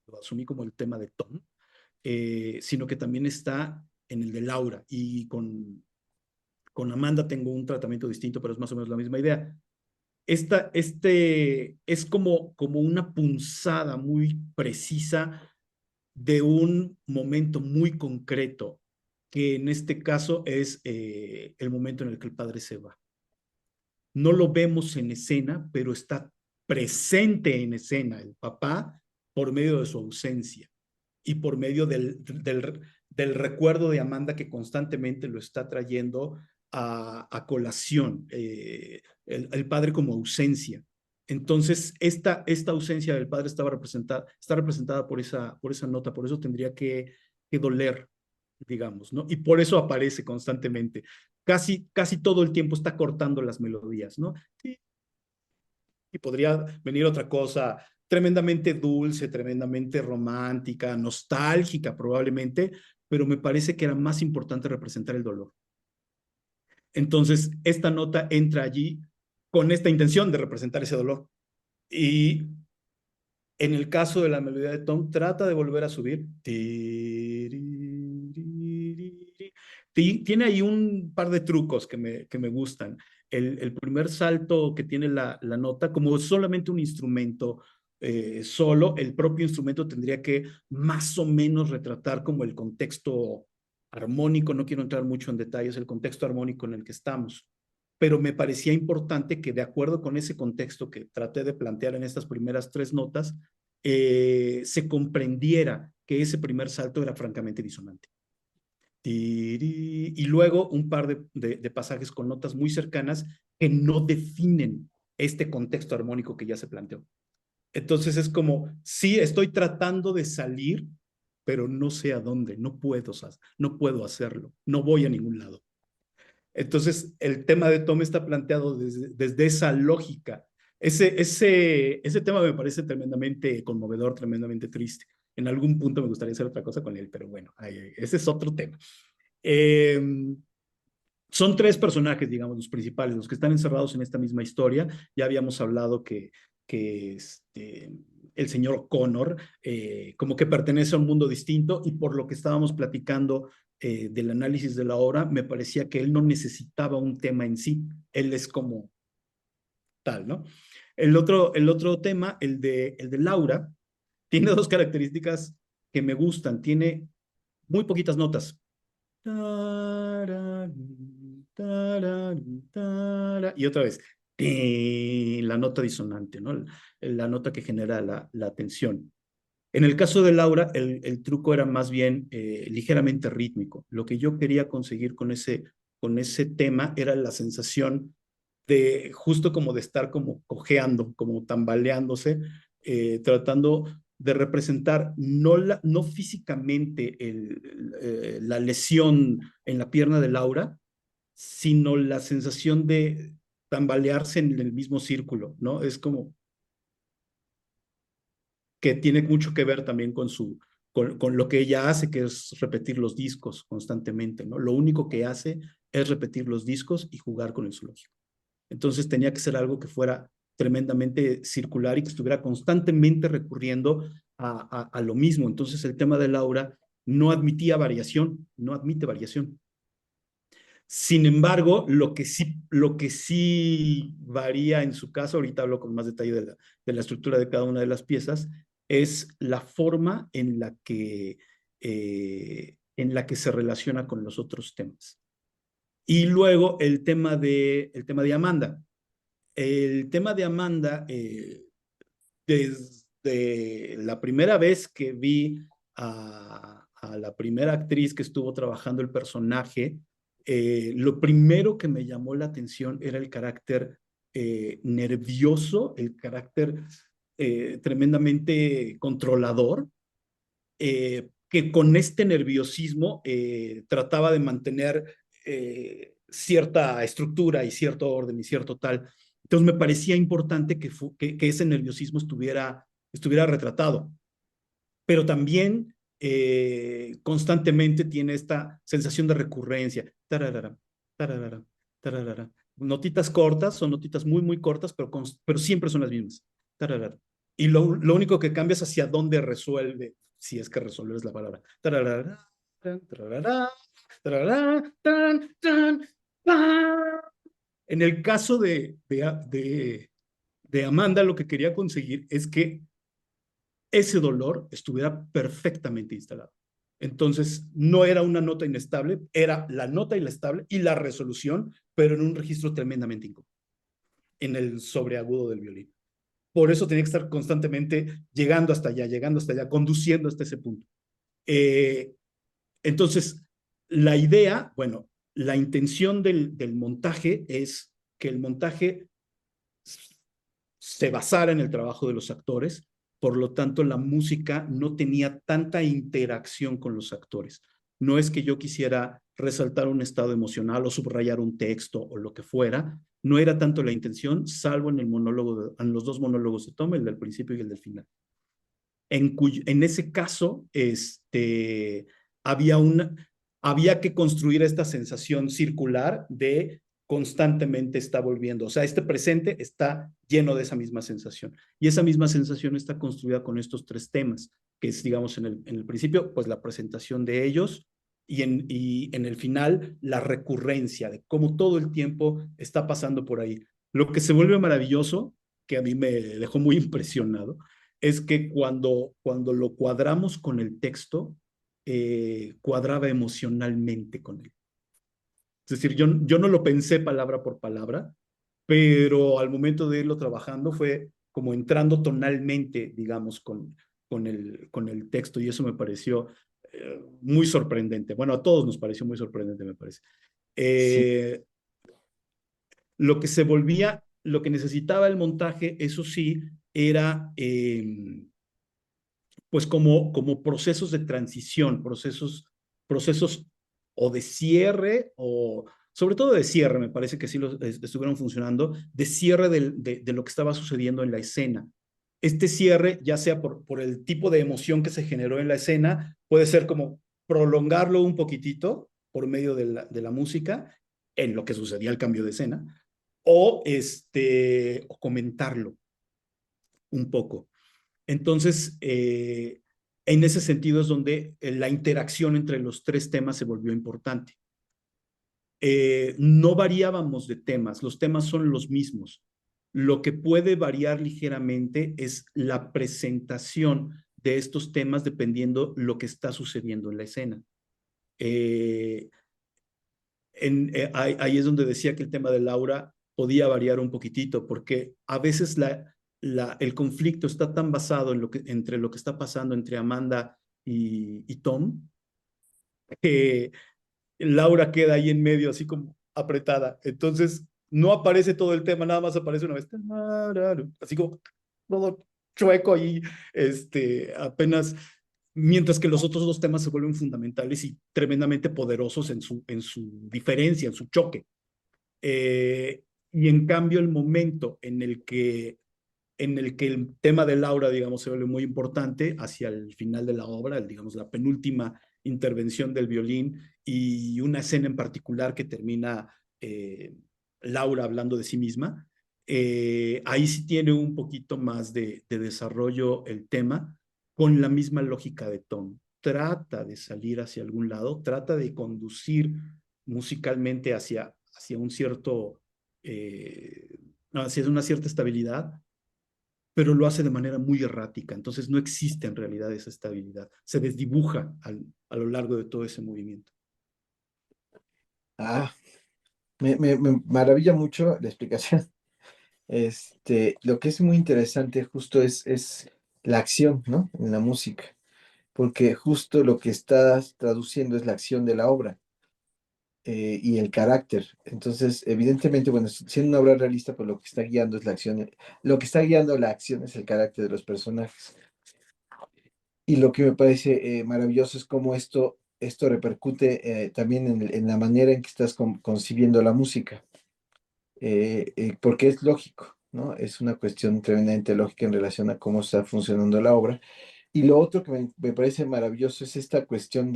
lo asumí como el tema de Tom, sino que también está en el de Laura. Y con Amanda tengo un tratamiento distinto, pero es más o menos la misma idea. Es como una punzada muy precisa de un momento muy concreto, que en este caso es el momento en el que el padre se va. No lo vemos en escena, pero está presente en escena el papá por medio de su ausencia y por medio del recuerdo de Amanda que constantemente lo está trayendo a colación, el padre como ausencia. Entonces, esta ausencia del padre está representada por esa nota, por eso tendría que doler, digamos, ¿no? Y por eso aparece constantemente. Casi todo el tiempo está cortando las melodías, ¿no? Y podría venir otra cosa tremendamente dulce, tremendamente romántica, nostálgica probablemente, pero me parece que era más importante representar el dolor. Entonces, esta nota entra allí con esta intención de representar ese dolor. Y en el caso de la melodía de Tom, trata de volver a subir. Tiene ahí un par de trucos que me gustan. El primer salto que tiene la nota, como solamente un instrumento solo, el propio instrumento tendría que más o menos retratar como el contexto armónico, no quiero entrar mucho en detalles, el contexto armónico en el que estamos, pero me parecía importante que de acuerdo con ese contexto que traté de plantear en estas primeras tres notas, se comprendiera que ese primer salto era francamente disonante. Y luego un par de pasajes con notas muy cercanas que no definen este contexto armónico que ya se planteó. Entonces es como, sí, estoy tratando de salir, pero no sé a dónde, no puedo hacerlo, no voy a ningún lado. Entonces, el tema de Tom está planteado desde esa lógica. Ese tema me parece tremendamente conmovedor, tremendamente triste. En algún punto me gustaría hacer otra cosa con él, pero bueno, ese es otro tema. Eh, Son tres personajes, digamos, los principales, los que están encerrados en esta misma historia. Ya habíamos hablado que el señor Connor como que pertenece a un mundo distinto y por lo que estábamos platicando del análisis de la obra, me parecía que él no necesitaba un tema en sí, él es como tal, ¿no? El otro tema, el de Laura, tiene dos características que me gustan. Tiene muy poquitas notas. Y otra vez, la nota disonante, ¿no? La nota que genera la tensión. En el caso de Laura, el truco era más bien ligeramente rítmico. Lo que yo quería conseguir con ese tema era la sensación de justo como de estar como cojeando, como tambaleándose, tratando de representar no físicamente la lesión en la pierna de Laura, sino la sensación de tambalearse en el mismo círculo, ¿no? Es como que tiene mucho que ver también con lo que ella hace, que es repetir los discos constantemente, ¿no? Lo único que hace es repetir los discos y jugar con el zoológico. Entonces tenía que ser algo que fuera tremendamente circular y que estuviera constantemente recurriendo a lo mismo. Entonces el tema de Laura no admitía variación, no admite variación. Sin embargo, lo que sí varía en su caso, ahorita hablo con más detalle de la estructura de cada una de las piezas, es la forma en la que se relaciona con los otros temas. Y luego el tema de Amanda. El tema de Amanda, desde la primera vez que vi a la primera actriz que estuvo trabajando el personaje, lo primero que me llamó la atención era el carácter nervioso, el carácter tremendamente controlador, que con este nerviosismo trataba de mantener cierta estructura y cierto orden y cierto tal. Entonces me parecía importante que ese nerviosismo estuviera retratado, pero también constantemente tiene esta sensación de recurrencia. Tararara, tararara, tararara. Notitas cortas, son notitas muy, muy cortas, pero siempre son las mismas. Tararara. Y lo único que cambia es hacia dónde resuelve, si es que resolver es la palabra. Tararara, tararara, tararara, tan, tan, tan. En el caso de Amanda, lo que quería conseguir es que ese dolor estuviera perfectamente instalado. Entonces, no era una nota inestable, era la nota inestable y la resolución, pero en un registro tremendamente incómodo, en el sobreagudo del violín. Por eso tenía que estar constantemente llegando hasta allá, conduciendo hasta ese punto. Eh, entonces, la idea, bueno, la intención del montaje es que el montaje se basara en el trabajo de los actores, por lo tanto la música no tenía tanta interacción con los actores. No es que yo quisiera resaltar un estado emocional o subrayar un texto o lo que fuera, no era tanto la intención, salvo en los dos monólogos de Tom, el del principio y el del final. En ese caso, había, había que construir esta sensación circular de constantemente está volviendo. O sea, este presente está lleno de esa misma sensación. Y esa misma sensación está construida con estos tres temas, que es, digamos, en el principio, pues la presentación de ellos y en el final, la recurrencia de cómo todo el tiempo está pasando por ahí. Lo que se vuelve maravilloso, que a mí me dejó muy impresionado, es que cuando lo cuadramos con el texto, cuadraba emocionalmente con él. Es decir, yo no lo pensé palabra por palabra, pero al momento de irlo trabajando fue como entrando tonalmente, digamos, con el texto y eso me pareció muy sorprendente. Bueno, a todos nos pareció muy sorprendente, me parece. Sí, Eh, lo que necesitaba el montaje, eso sí, era pues como procesos de transición, procesos o de cierre, o sobre todo de cierre, me parece que sí estuvieron funcionando, de cierre de lo que estaba sucediendo en la escena. Este cierre, ya sea por el tipo de emoción que se generó en la escena, puede ser como prolongarlo un poquitito por medio de la música en lo que sucedía el cambio de escena, o comentarlo un poco. Entonces, en ese sentido es donde la interacción entre los tres temas se volvió importante. No variábamos de temas, los temas son los mismos. Lo que puede variar ligeramente es la presentación de estos temas dependiendo lo que está sucediendo en la escena. Eh, ahí es donde decía que el tema de Laura podía variar un poquitito, porque a veces el conflicto está tan basado entre lo que está pasando entre Amanda y Tom, que Laura queda ahí en medio, así como apretada. Entonces, no aparece todo el tema, nada más aparece una vez, así como todo chueco ahí, apenas, mientras que los otros dos temas se vuelven fundamentales y tremendamente poderosos en su diferencia, en su choque. Y en cambio, el momento en el que el tema de Laura, digamos, se vuelve muy importante hacia el final de la obra, digamos, la penúltima intervención del violín y una escena en particular que termina Laura hablando de sí misma. Ahí sí tiene un poquito más de desarrollo el tema con la misma lógica de Tom. Trata de salir hacia algún lado, trata de conducir musicalmente hacia un cierto, hacia una cierta estabilidad, pero lo hace de manera muy errática. Entonces no existe en realidad esa estabilidad. Se desdibuja a lo largo de todo ese movimiento. Ah, me maravilla mucho la explicación. Lo que es muy interesante justo es la acción, ¿no? En la música, porque justo lo que estás traduciendo es la acción de la obra y el carácter. Entonces, evidentemente, bueno, siendo una obra realista, pues lo que está guiando es la acción, lo que está guiando la acción es el carácter de los personajes. Y lo que me parece maravilloso es cómo esto repercute también en la manera en que estás concibiendo la música, porque es lógico, ¿no? Es una cuestión tremendamente lógica en relación a cómo está funcionando la obra. Y lo otro que me parece maravilloso es esta cuestión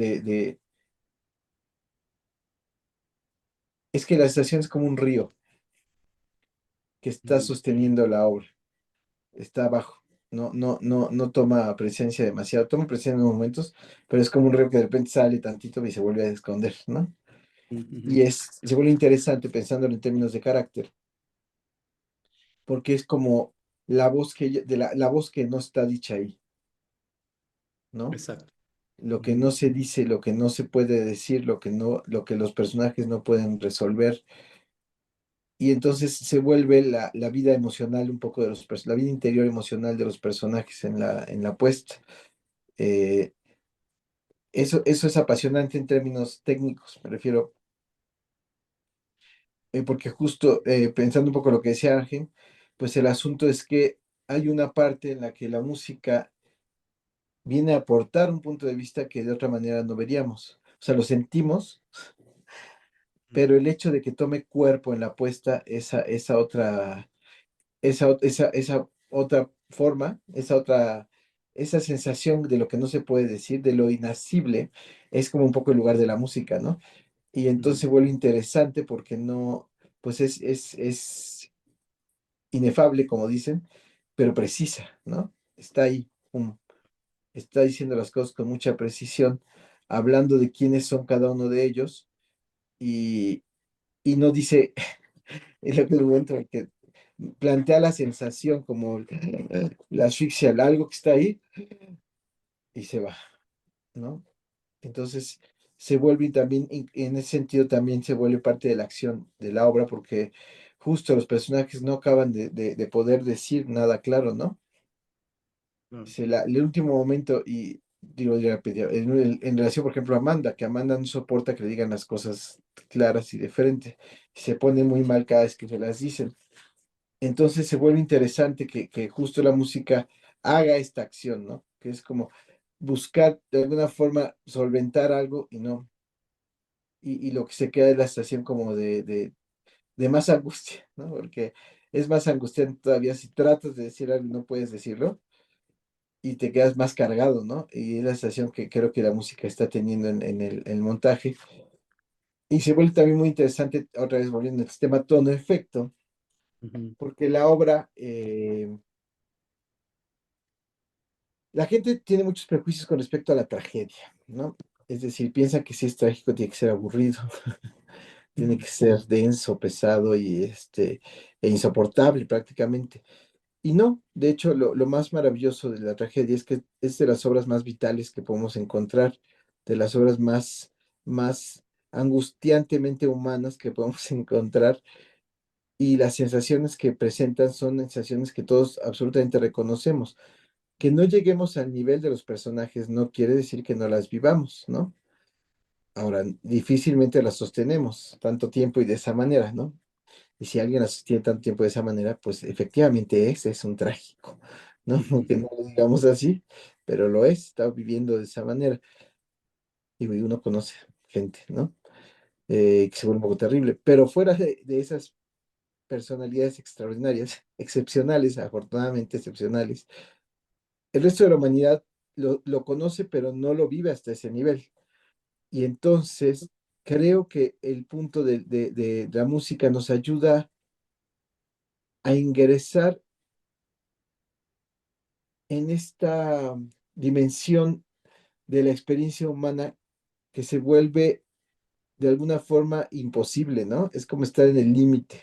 es que la estación es como un río que está Mm, sosteniendo la obra, está abajo. No toma presencia demasiado, toma presencia en unos momentos, pero es como un río que de repente sale tantito y se vuelve a esconder, ¿no? ujú. Y se vuelve interesante pensándolo en términos de carácter, porque es como la voz que no está dicha ahí, ¿no? Exacto. Lo que Ujú, no se dice, lo que no se puede decir, lo que los personajes no pueden resolver. Y entonces se vuelve la vida emocional un poco de la vida interior emocional de los personajes en la puesta. Eh, eso es apasionante en términos técnicos, me refiero, porque justo pensando un poco lo que decía Ángel, pues el asunto es que hay una parte en la que la música viene a aportar un punto de vista que de otra manera no veríamos. O sea, lo sentimos, ujú, pero el hecho de que tome cuerpo en la puesta, esa otra forma, esa sensación de lo que no se puede decir, de lo inasible, es como un poco el lugar de la música, ¿no? Y entonces ujú, se vuelve interesante porque no, pues es inefable, como dicen, pero precisa, ¿no? Está ahí, está diciendo las cosas con mucha precisión, hablando de quiénes son cada uno de ellos y, y no dice, en aquel momento en que plantea la sensación como la asfixia, algo que está ahí y se va, ¿no? Entonces se vuelve también, en ese sentido también se vuelve parte de la acción de la obra porque justo los personajes no acaban de poder decir nada claro, ¿no? claro, El último momento, y digo, en relación, por ejemplo, a Amanda, que Amanda no soporta que le digan las cosas claras y de frente, se pone muy mal cada vez que se las dicen. Entonces se vuelve interesante que justo la música haga esta acción, ¿no? Que es como buscar de alguna forma solventar algo y no, y lo que se queda es la estación como de más angustia, ¿no? Porque es más angustiante todavía si tratas de decir algo y no puedes decirlo y te quedas más cargado, ¿no? Y es la sensación que creo que la música está teniendo en el montaje. Y se vuelve también muy interesante, otra vez volviendo al sistema tono-efecto, Ujú, porque la obra, la gente tiene muchos prejuicios con respecto a la tragedia, ¿no? Es decir, piensan que si es trágico tiene que ser aburrido, tiene que ser denso, pesado y e insoportable prácticamente. Y no, de hecho, lo más maravilloso de la tragedia es que es de las obras más vitales que podemos encontrar, de las obras más angustiantemente humanas que podemos encontrar. Y las sensaciones que presentan son sensaciones que todos absolutamente reconocemos. Que no lleguemos al nivel de los personajes no quiere decir que no las vivamos, ¿no? Ahora, difícilmente las sostenemos tanto tiempo y de esa manera, ¿no? Y si alguien las sostiene tanto tiempo de esa manera, pues efectivamente es un trágico, ¿no? ujú. Aunque no lo digamos así, pero lo es, está viviendo de esa manera. Y uno conoce gente, ¿no? Que se vuelve un poco terrible. Pero fuera de esas personalidades extraordinarias, excepcionales, afortunadamente excepcionales, el resto de la humanidad lo conoce, pero no lo vive hasta ese nivel. Y entonces creo que el punto de la música nos ayuda a ingresar en esta dimensión de la experiencia humana que se vuelve de alguna forma imposible, ¿no? Es como estar en el límite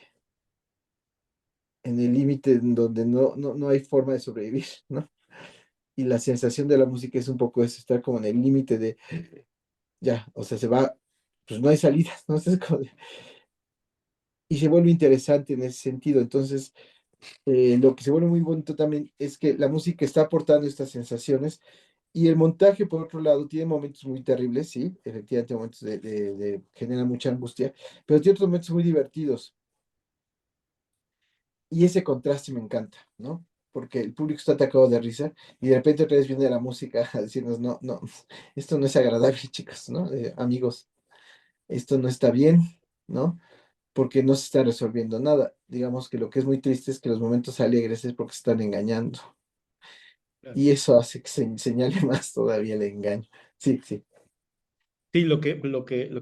en donde no hay forma de sobrevivir, ¿no? Y la sensación de la música es un poco eso, estar como en el límite de, ya, o sea, se va, pues no hay salidas, ¿no? Es como y se vuelve interesante en ese sentido. Entonces, lo que se vuelve muy bonito también es que la música está aportando estas sensaciones y el montaje, por otro lado, tiene momentos muy terribles, sí, efectivamente, momentos genera mucha angustia, pero tiene otros momentos muy divertidos y ese contraste me encanta, ¿no? Porque el público está atacado de risa y de repente otra vez viene la música a decirnos, no, no, esto no es agradable, chicos, ¿no? Amigos, esto no está bien, ¿no? Porque no se está resolviendo nada. Digamos que lo que es muy triste es que los momentos alegres es porque se están engañando. Claro. Y eso hace que se señale más todavía el engaño. Sí, sí. Sí, lo que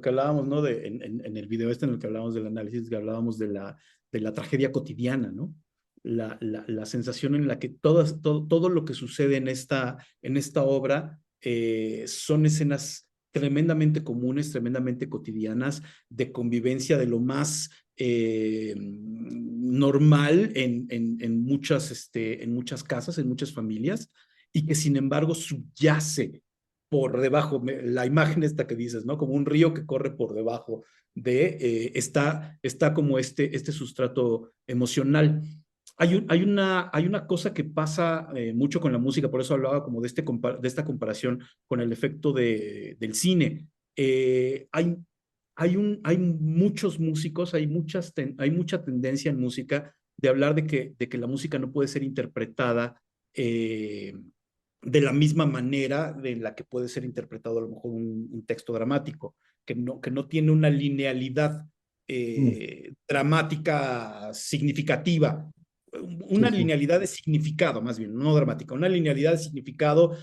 hablábamos, ¿no? En el video este en el que hablábamos del análisis, que hablábamos de la tragedia cotidiana, ¿no? La sensación en la que todo lo que sucede en esta obra son escenas tremendamente comunes, tremendamente cotidianas, de convivencia de lo más normal en muchas casas, en muchas familias, y que sin embargo subyace por debajo, la imagen esta que dices, ¿no? Como un río que corre por debajo está como este sustrato emocional. Hay una cosa que pasa mucho con la música, por eso hablaba como de esta comparación con el efecto del cine. Hay muchos músicos, hay mucha tendencia en música de hablar de que la música no puede ser interpretada eh, de la misma manera de la que puede ser interpretado a lo mejor un texto dramático, que no tiene una linealidad Mm, dramática significativa, sí, una sí. linealidad de significado, más bien, no dramática, una linealidad de significado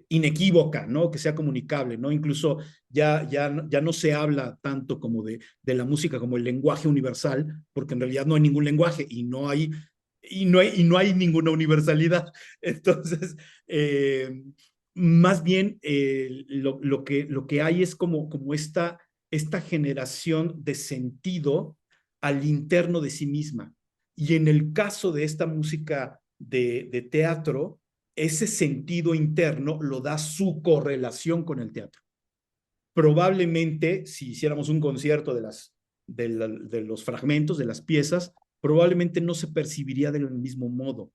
inequívoca, ¿no? Que sea comunicable, ¿no? Incluso ya no se habla tanto como de la música como el lenguaje universal, porque en realidad no hay ningún lenguaje y no hay ninguna universalidad. Entonces, más bien lo que hay es como esta generación de sentido al interno de sí misma. Y en el caso de esta música de teatro, ese sentido interno lo da su correlación con el teatro. Probablemente, si hiciéramos un concierto de los fragmentos, de las piezas, probablemente no se percibiría del mismo modo.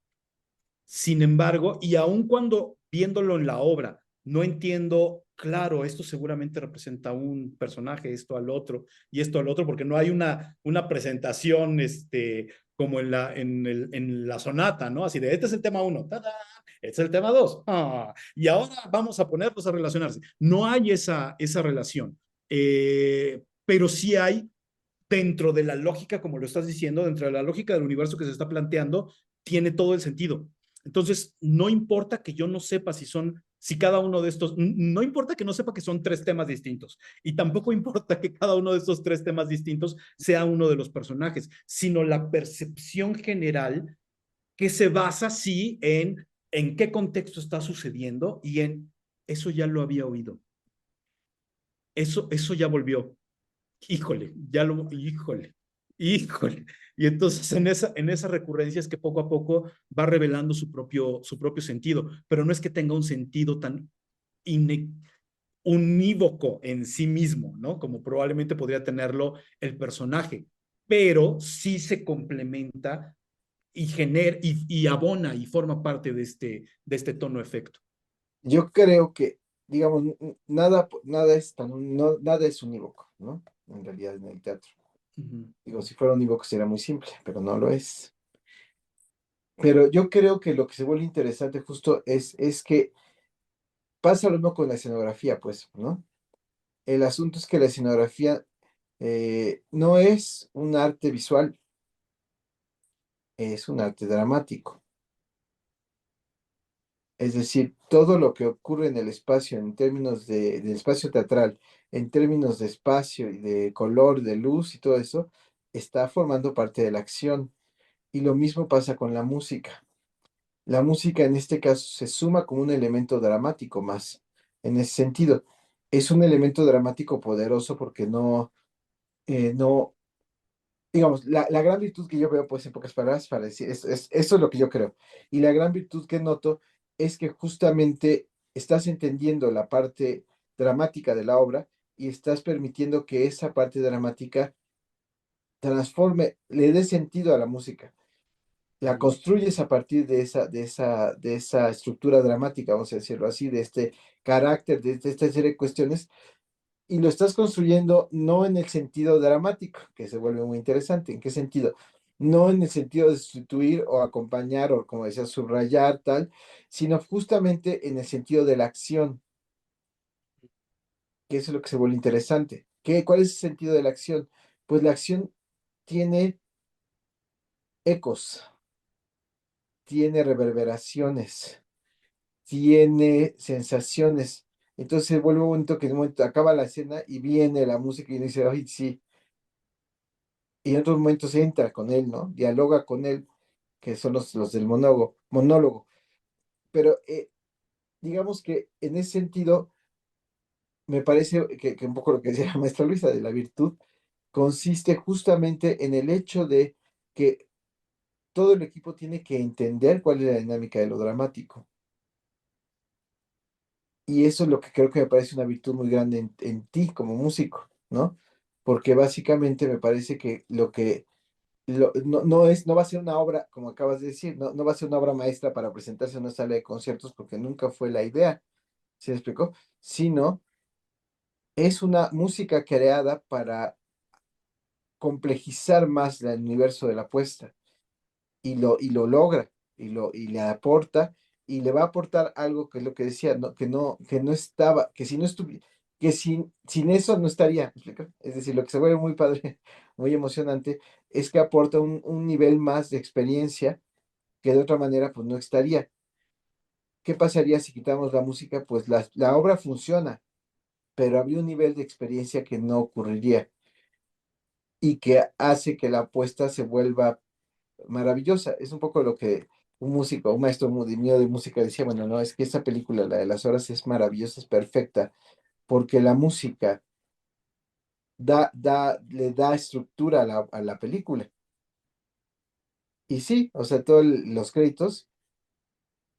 Sin embargo, y aun cuando viéndolo en la obra, no entiendo, claro, esto seguramente representa un personaje, esto al otro y esto al otro, porque no hay una presentación como en la sonata, ¿no? Así de, este es el tema uno, este es el tema dos, y ahora vamos a ponerlos a relacionarse. No hay esa relación, pero sí hay dentro de la lógica, como lo estás diciendo, dentro de la lógica del universo que se está planteando, tiene todo el sentido. Entonces, no importa que yo no sepa si cada uno de estos, no importa que no sepa que son tres temas distintos, y tampoco importa que cada uno de estos tres temas distintos sea uno de los personajes, sino la percepción general que se basa, sí, en qué contexto está sucediendo y en eso ya lo había oído, eso ya volvió, híjole, híjole. Y entonces en esa recurrencia es que poco a poco va revelando su propio sentido, pero no es que tenga un sentido tan ine, unívoco en sí mismo, ¿no? Como probablemente podría tenerlo el personaje, pero sí se complementa y genera y abona y forma parte de este tono efecto. Yo creo que, digamos, nada es nada es unívoco, ¿no? En realidad en el teatro. Ujú. Digo, si fuera unívoco sería muy simple, pero no lo es. Pero yo creo que lo que se vuelve interesante justo es que pasa lo mismo con la escenografía, pues, ¿no? El asunto es que la escenografía no es un arte visual, es un arte dramático. Es decir, todo lo que ocurre en el espacio, en términos del espacio teatral, en términos de espacio y de color, de luz y todo eso, está formando parte de la acción. Y lo mismo pasa con la música. La música en este caso se suma como un elemento dramático más. En ese sentido, es un elemento dramático poderoso porque no, digamos, la gran virtud que yo veo, pues en pocas palabras, para decir, eso es lo que yo creo. Y la gran virtud que noto es que justamente estás entendiendo la parte dramática de la obra y estás permitiendo que esa parte dramática transforme, le dé sentido a la música. La Ujú. construyes a partir de esa estructura dramática, vamos a decirlo así, de este carácter, de esta serie de cuestiones, y lo estás construyendo no en el sentido dramático, que se vuelve muy interesante. ¿En qué sentido? No en el sentido de sustituir o acompañar o, como decía, subrayar tal, sino justamente en el sentido de la acción, que eso es lo que se vuelve interesante. ¿Cuál es el sentido de la acción? Pues la acción tiene ecos, tiene reverberaciones, tiene sensaciones. Entonces se vuelve un momento que en un momento acaba la escena y viene la música y uno dice, ay, sí, y en otros momentos entra con él, ¿no? Dialoga con él, que son los del monólogo. Pero digamos que en ese sentido, me parece que un poco lo que decía la maestra Luisa de la virtud consiste justamente en el hecho de que todo el equipo tiene que entender cuál es la dinámica de lo dramático. Y eso es lo que creo que me parece una virtud muy grande en ti como músico, ¿no? Porque básicamente me parece que no va a ser una obra, como acabas de decir, no va a ser una obra maestra para presentarse en una sala de conciertos porque nunca fue la idea, ¿se me explicó? Sino es una música creada para complejizar más el universo de la puesta y lo logra y le aporta y le va a aportar algo que es lo que decía, ¿no? Que no estaba, que si no estuviera, que sin eso no estaría, ¿me explico? Es decir, lo que se vuelve muy padre, muy emocionante, es que aporta un nivel más de experiencia que de otra manera pues no estaría. ¿Qué pasaría si quitamos la música? Pues la obra funciona, pero habría un nivel de experiencia que no ocurriría y que hace que la apuesta se vuelva maravillosa. Es un poco lo que un músico, un maestro mío de música decía, bueno, no, es que esta película, la de las horas, es maravillosa, es perfecta, porque la música le da estructura a la película. Y sí, o sea, todos los créditos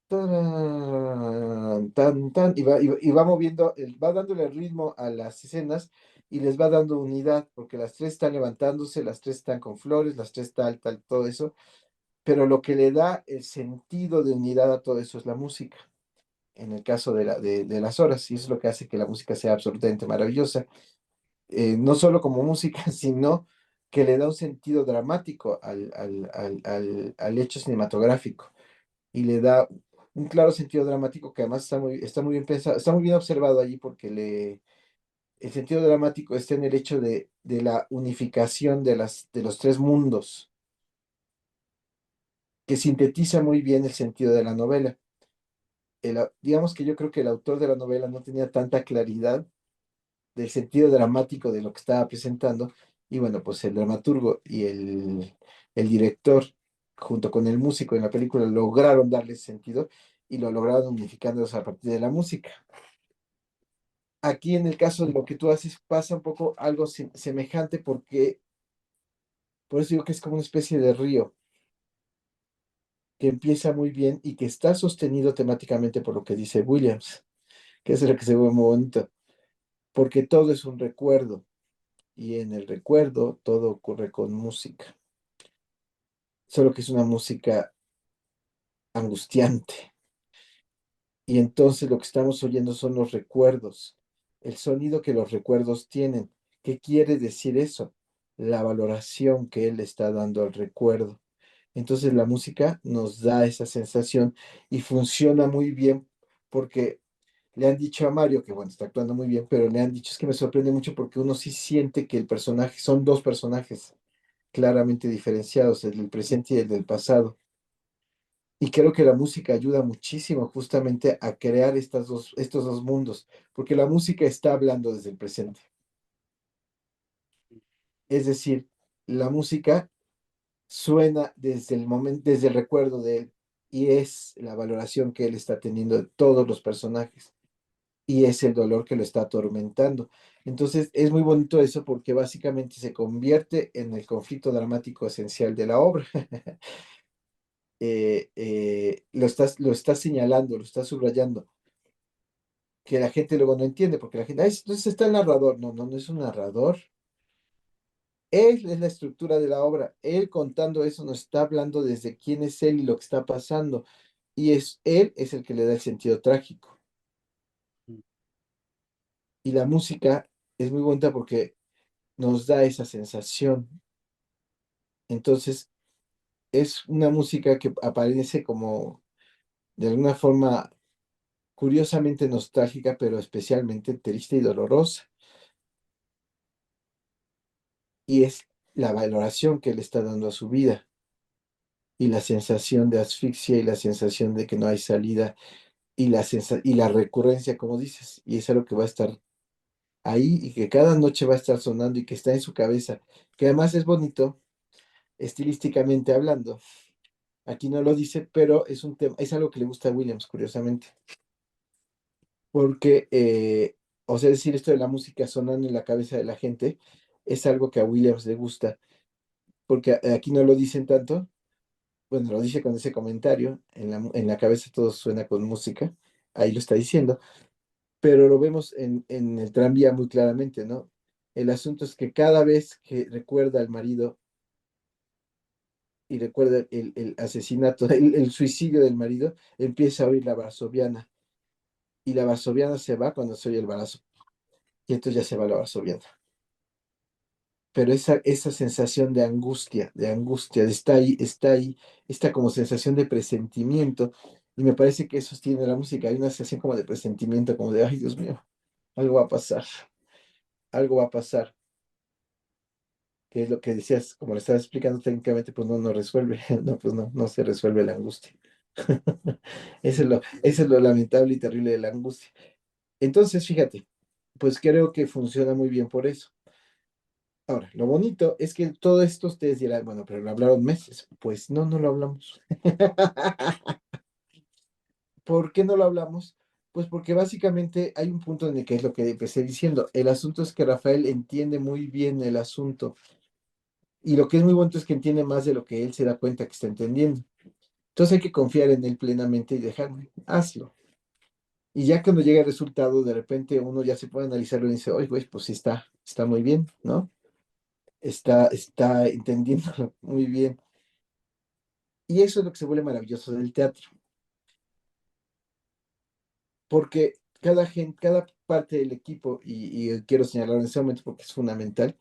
tarán, tan, tan, y va moviendo, va dándole ritmo a las escenas y les va dando unidad, porque las tres están levantándose, las tres están con flores, las tres tal, tal, todo eso, pero lo que le da el sentido de unidad a todo eso es la música, en el caso de las horas, y eso es lo que hace que la música sea absolutamente maravillosa, no solo como música, sino que le da un sentido dramático al hecho cinematográfico y le da un claro sentido dramático que además está muy bien pensado, está muy bien observado allí porque el sentido dramático está en el hecho de la unificación de los tres mundos, que sintetiza muy bien el sentido de la novela. Digamos que yo creo que el autor de la novela no tenía tanta claridad del sentido dramático de lo que estaba presentando, y bueno, pues el dramaturgo y el director, junto con el músico en la película, lograron darle sentido y lo lograron unificándolos a partir de la música. Aquí en el caso de lo que tú haces pasa un poco algo semejante porque, por eso digo que es como una especie de río que empieza muy bien y que está sostenido temáticamente por lo que dice Williams, que es lo que se ve muy bonito, porque todo es un recuerdo y en el recuerdo todo ocurre con música, solo que es una música angustiante. Y entonces lo que estamos oyendo son los recuerdos, el sonido que los recuerdos tienen. ¿Qué quiere decir eso? La valoración que él está dando al recuerdo. Entonces la música nos da esa sensación y funciona muy bien porque le han dicho a Mario que, bueno, está actuando muy bien, pero le han dicho, es que me sorprende mucho porque uno sí siente que el personaje, son dos personajes claramente diferenciados, el del presente y el del pasado. Y creo que la música ayuda muchísimo justamente a crear estos dos mundos, porque la música está hablando desde el presente. Es decir, la música suena desde el momento, desde el recuerdo de él, y es la valoración que él está teniendo de todos los personajes, y es el dolor que lo está atormentando. Entonces, es muy bonito eso porque básicamente se convierte en el conflicto dramático esencial de la obra. Lo está señalando, lo está subrayando, que la gente luego no entiende, porque la gente, "Ay, entonces está el narrador". No, no, no es un narrador. Él es la estructura de la obra. Él contando eso nos está hablando desde quién es él y lo que está pasando. Y él es el que le da el sentido trágico. Y la música es muy bonita porque nos da esa sensación. Entonces, es una música que aparece como, de alguna forma, curiosamente nostálgica, pero especialmente triste y dolorosa. Y es la valoración que él está dando a su vida y la sensación de asfixia y la sensación de que no hay salida y y la recurrencia, como dices, y es algo que va a estar ahí y que cada noche va a estar sonando y que está en su cabeza, que además es bonito estilísticamente hablando. Aquí no lo dice, pero es un tema, es algo que le gusta a Williams, curiosamente, porque, o sea, decir esto de la música sonando en la cabeza de la gente es algo que a Williams le gusta, porque aquí no lo dicen tanto. Bueno, lo dice con ese comentario, en la cabeza todo suena con música, ahí lo está diciendo, pero lo vemos en el tranvía muy claramente, ¿no? El asunto es que cada vez que recuerda al marido y recuerda el asesinato, el suicidio del marido, empieza a oír la varsoviana, y la varsoviana se va cuando se oye el balazo, y entonces ya se va la varsoviana. Pero esa sensación de está ahí, esta como sensación de presentimiento, y me parece que eso tiene la música, hay una sensación como de presentimiento, como de, ay, Dios mío, algo va a pasar, algo va a pasar, que es lo que decías, como le estaba explicando técnicamente, pues no, no resuelve, no, pues no, no se resuelve la angustia. Eso es lo lamentable y terrible de la angustia. Entonces, fíjate, pues creo que funciona muy bien por eso. Ahora, lo bonito es que todo esto ustedes dirán, bueno, pero lo hablaron meses. Pues no, no lo hablamos. ¿Por qué no lo hablamos? Pues porque básicamente hay un punto en el que es lo que empecé diciendo. El asunto es que Rafael entiende muy bien el asunto. Y lo que es muy bonito es que entiende más de lo que él se da cuenta que está entendiendo. Entonces hay que confiar en él plenamente y dejarlo. Hazlo. Y ya cuando llega el resultado, de repente uno ya se puede analizarlo y dice, oye, güey, pues sí está muy bien, ¿no? Está entendiéndolo muy bien. Y eso es lo que se vuelve maravilloso del teatro, porque cada parte del equipo, y quiero señalarlo en ese momento porque es fundamental,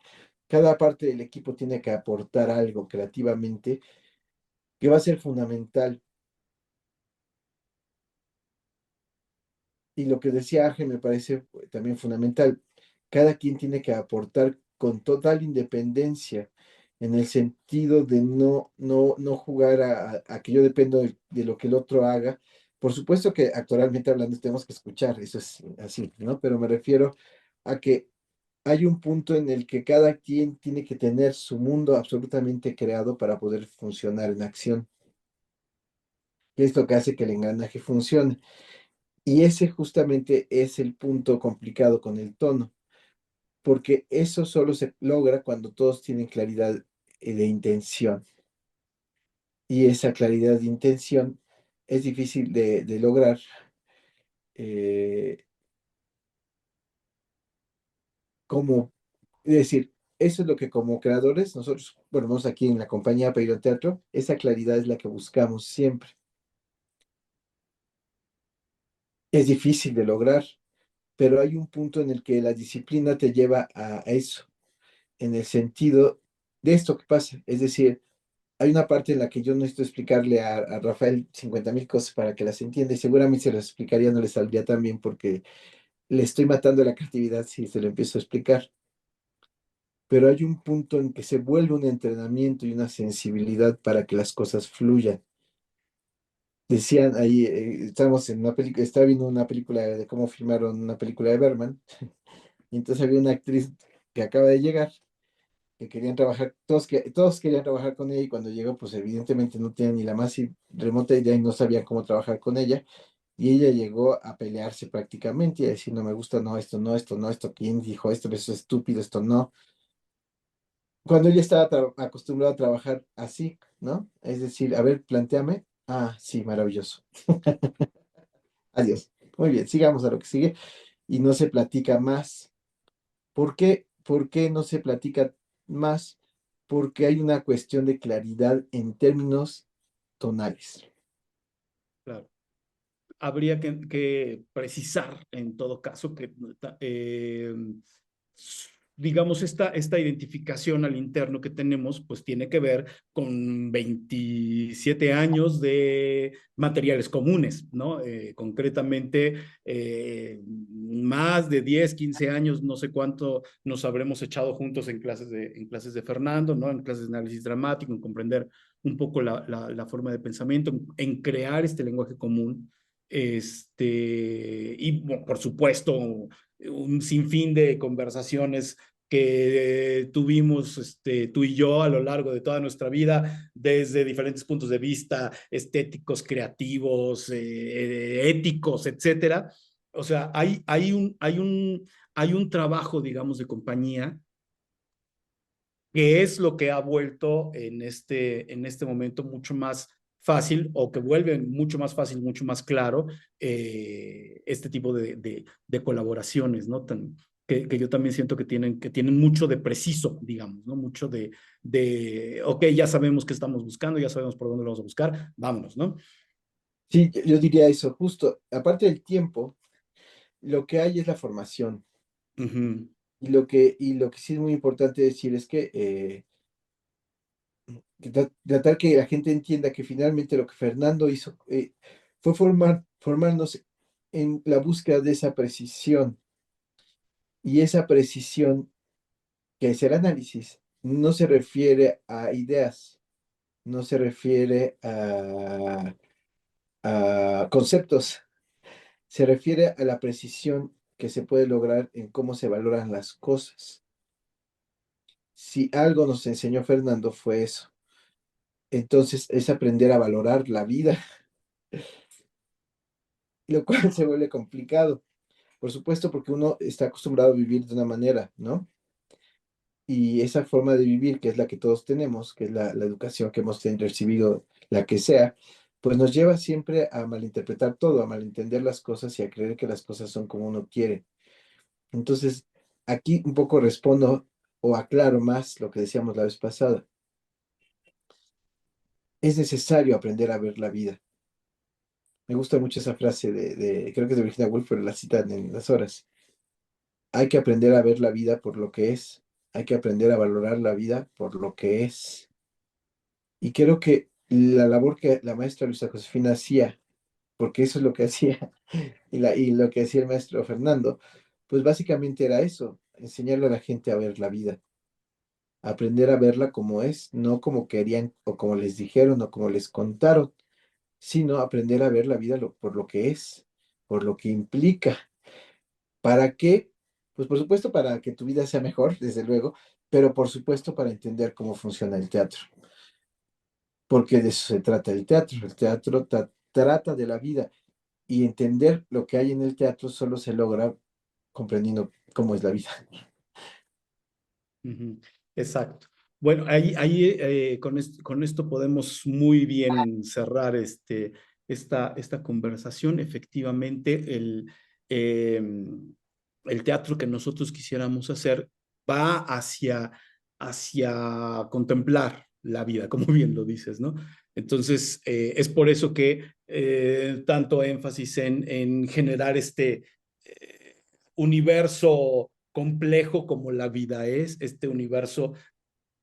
cada parte del equipo tiene que aportar algo creativamente que va a ser fundamental. Y lo que decía Ángel me parece también fundamental. cada quien tiene que aportar con total independencia, en el sentido de no jugar a que yo dependo de lo que el otro haga. Por supuesto que actualmente hablando tenemos que escuchar, eso es así, ¿no? Pero me refiero a que hay un punto en el que cada quien tiene que tener su mundo absolutamente creado para poder funcionar en acción. Y es lo que hace que el engranaje funcione. Y ese justamente es el punto complicado con el tono, porque eso solo se logra cuando todos tienen claridad de intención. Y esa claridad de intención es difícil de lograr. eh, como, es decir, eso es lo que como creadores, nosotros, bueno, vamos aquí en la compañía Peiro Teatro, esa claridad es la que buscamos siempre. Es difícil de lograr, pero hay un punto en el que la disciplina te lleva a eso, en el sentido de esto que pasa. Es decir, hay una parte en la que yo necesito explicarle a Rafael 50,000 cosas para que las entienda y seguramente se las explicaría, no le saldría tan bien porque le estoy matando la creatividad si se lo empiezo a explicar. Pero hay un punto en que se vuelve un entrenamiento y una sensibilidad para que las cosas fluyan. Decían ahí, estábamos en una película, estaba viendo una película de cómo filmaron una película de Berman, y entonces había una actriz que acaba de llegar, que querían trabajar, todos querían trabajar con ella, y cuando llegó, pues evidentemente no tenían ni la más remota idea y no sabían cómo trabajar con ella, y ella llegó a pelearse prácticamente y a decir, no me gusta, no, esto, no, esto, no, esto, ¿quién dijo esto? Eso es estúpido, esto no. Cuando ella estaba acostumbrada a trabajar así, ¿no? Es decir, a ver, planteame. Ah, sí, maravilloso. Adiós. Muy bien, sigamos a lo que sigue. Y no se platica más. ¿Por qué? ¿Por qué no se platica más? Porque hay una cuestión de claridad en términos tonales. Claro. Habría que precisar en todo caso que, digamos, esta identificación al interno que tenemos, pues tiene que ver con 27 años de materiales comunes, ¿no? Concretamente, más de 10 15 años, no sé cuánto nos habremos echado juntos en clases de Fernando, ¿no? En clases de análisis dramático, en comprender un poco la forma de pensamiento, en crear este lenguaje común y bueno, por supuesto, un sinfín de conversaciones que tuvimos tú y yo a lo largo de toda nuestra vida, desde diferentes puntos de vista estéticos, creativos, éticos, etcétera. O sea, hay un trabajo, digamos, de compañía que es lo que ha vuelto en este momento mucho más fácil o que vuelve mucho más fácil, mucho más claro este tipo de colaboraciones, ¿no? Que yo también siento que tienen mucho de preciso, digamos, ¿no? Mucho ok, ya sabemos qué estamos buscando, ya sabemos por dónde lo vamos a buscar, vámonos, ¿no? Sí, yo diría eso, justo. Aparte del tiempo, lo que hay es la formación. Uh -huh. Y lo que sí es muy importante decir es que tratar que la gente entienda que finalmente lo que Fernando hizo fue formarnos en la búsqueda de esa precisión. Y esa precisión, que es el análisis, no se refiere a ideas, no se refiere a conceptos, se refiere a la precisión que se puede lograr en cómo se valoran las cosas. Si algo nos enseñó Fernando fue eso. Entonces es aprender a valorar la vida, lo cual se vuelve complicado. Por supuesto, porque uno está acostumbrado a vivir de una manera, ¿no? Y esa forma de vivir, que es la que todos tenemos, que es la educación que hemos recibido, la que sea, pues nos lleva siempre a malinterpretar todo, a malentender las cosas y a creer que las cosas son como uno quiere. Entonces, aquí un poco respondo o aclaro más lo que decíamos la vez pasada. Es necesario aprender a ver la vida. Me gusta mucho esa frase creo que es de Virginia Woolf, pero la citan en las horas. Hay que aprender a ver la vida por lo que es. Hay que aprender a valorar la vida por lo que es. Y creo que la labor que la maestra Luisa Josefina hacía, porque eso es lo que hacía, y lo que hacía el maestro Fernando, pues básicamente era eso, enseñarle a la gente a ver la vida, aprender a verla como es, no como querían o como les dijeron o como les contaron, sino aprender a ver la vida por lo que es, por lo que implica. ¿Para qué? Pues por supuesto para que tu vida sea mejor, desde luego, pero por supuesto para entender cómo funciona el teatro, porque de eso se trata el teatro. El teatro trata de la vida y entender lo que hay en el teatro solo se logra comprendiendo cómo es la vida. Ujú. Exacto. Bueno, con esto podemos muy bien cerrar esta conversación. Efectivamente, eh, el teatro que nosotros quisiéramos hacer va hacia contemplar la vida, como bien lo dices, ¿no? Entonces, es por eso que tanto énfasis en generar universo complejo como la vida es, este universo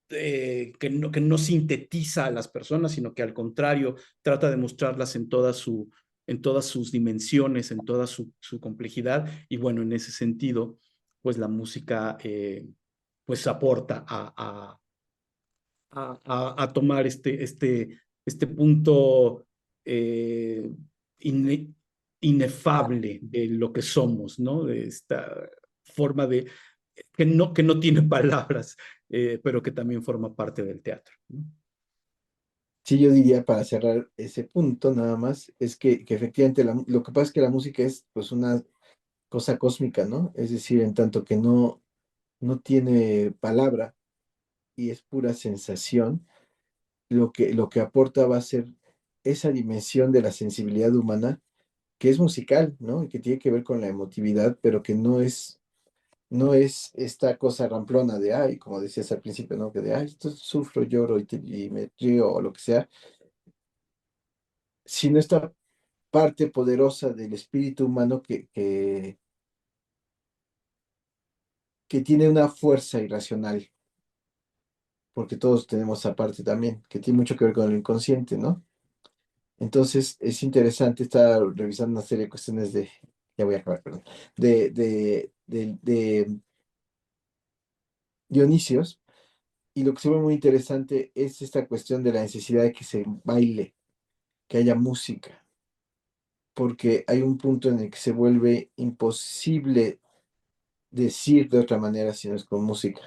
que no sintetiza a las personas, sino que al contrario trata de mostrarlas en todas sus dimensiones, en toda su complejidad. Y bueno, en ese sentido, pues la música pues aporta a tomar este punto eh, ine, inefable de lo que somos, ¿no? De esta forma que no tiene palabras, pero que también forma parte del teatro, ¿no? Sí, yo diría para cerrar ese punto nada más, es que efectivamente lo que pasa es que la música es pues una cosa cósmica, ¿no? Es decir, en tanto que no tiene palabra y es pura sensación, lo que aporta va a ser esa dimensión de la sensibilidad humana que es musical, ¿no? Y que tiene que ver con la emotividad, pero que no es esta cosa ramplona de, ay, como decías al principio, ¿no? Que de, ay, esto sufro, lloro y me río o lo que sea, sino esta parte poderosa del espíritu humano que tiene una fuerza irracional, porque todos tenemos esa parte también, que tiene mucho que ver con el inconsciente, ¿no? Entonces es interesante estar revisando una serie de cuestiones ya voy a acabar, perdón, de Dionisios, y lo que se ve muy interesante es esta cuestión de la necesidad de que se baile, que haya música, porque hay un punto en el que se vuelve imposible decir de otra manera si no es con música,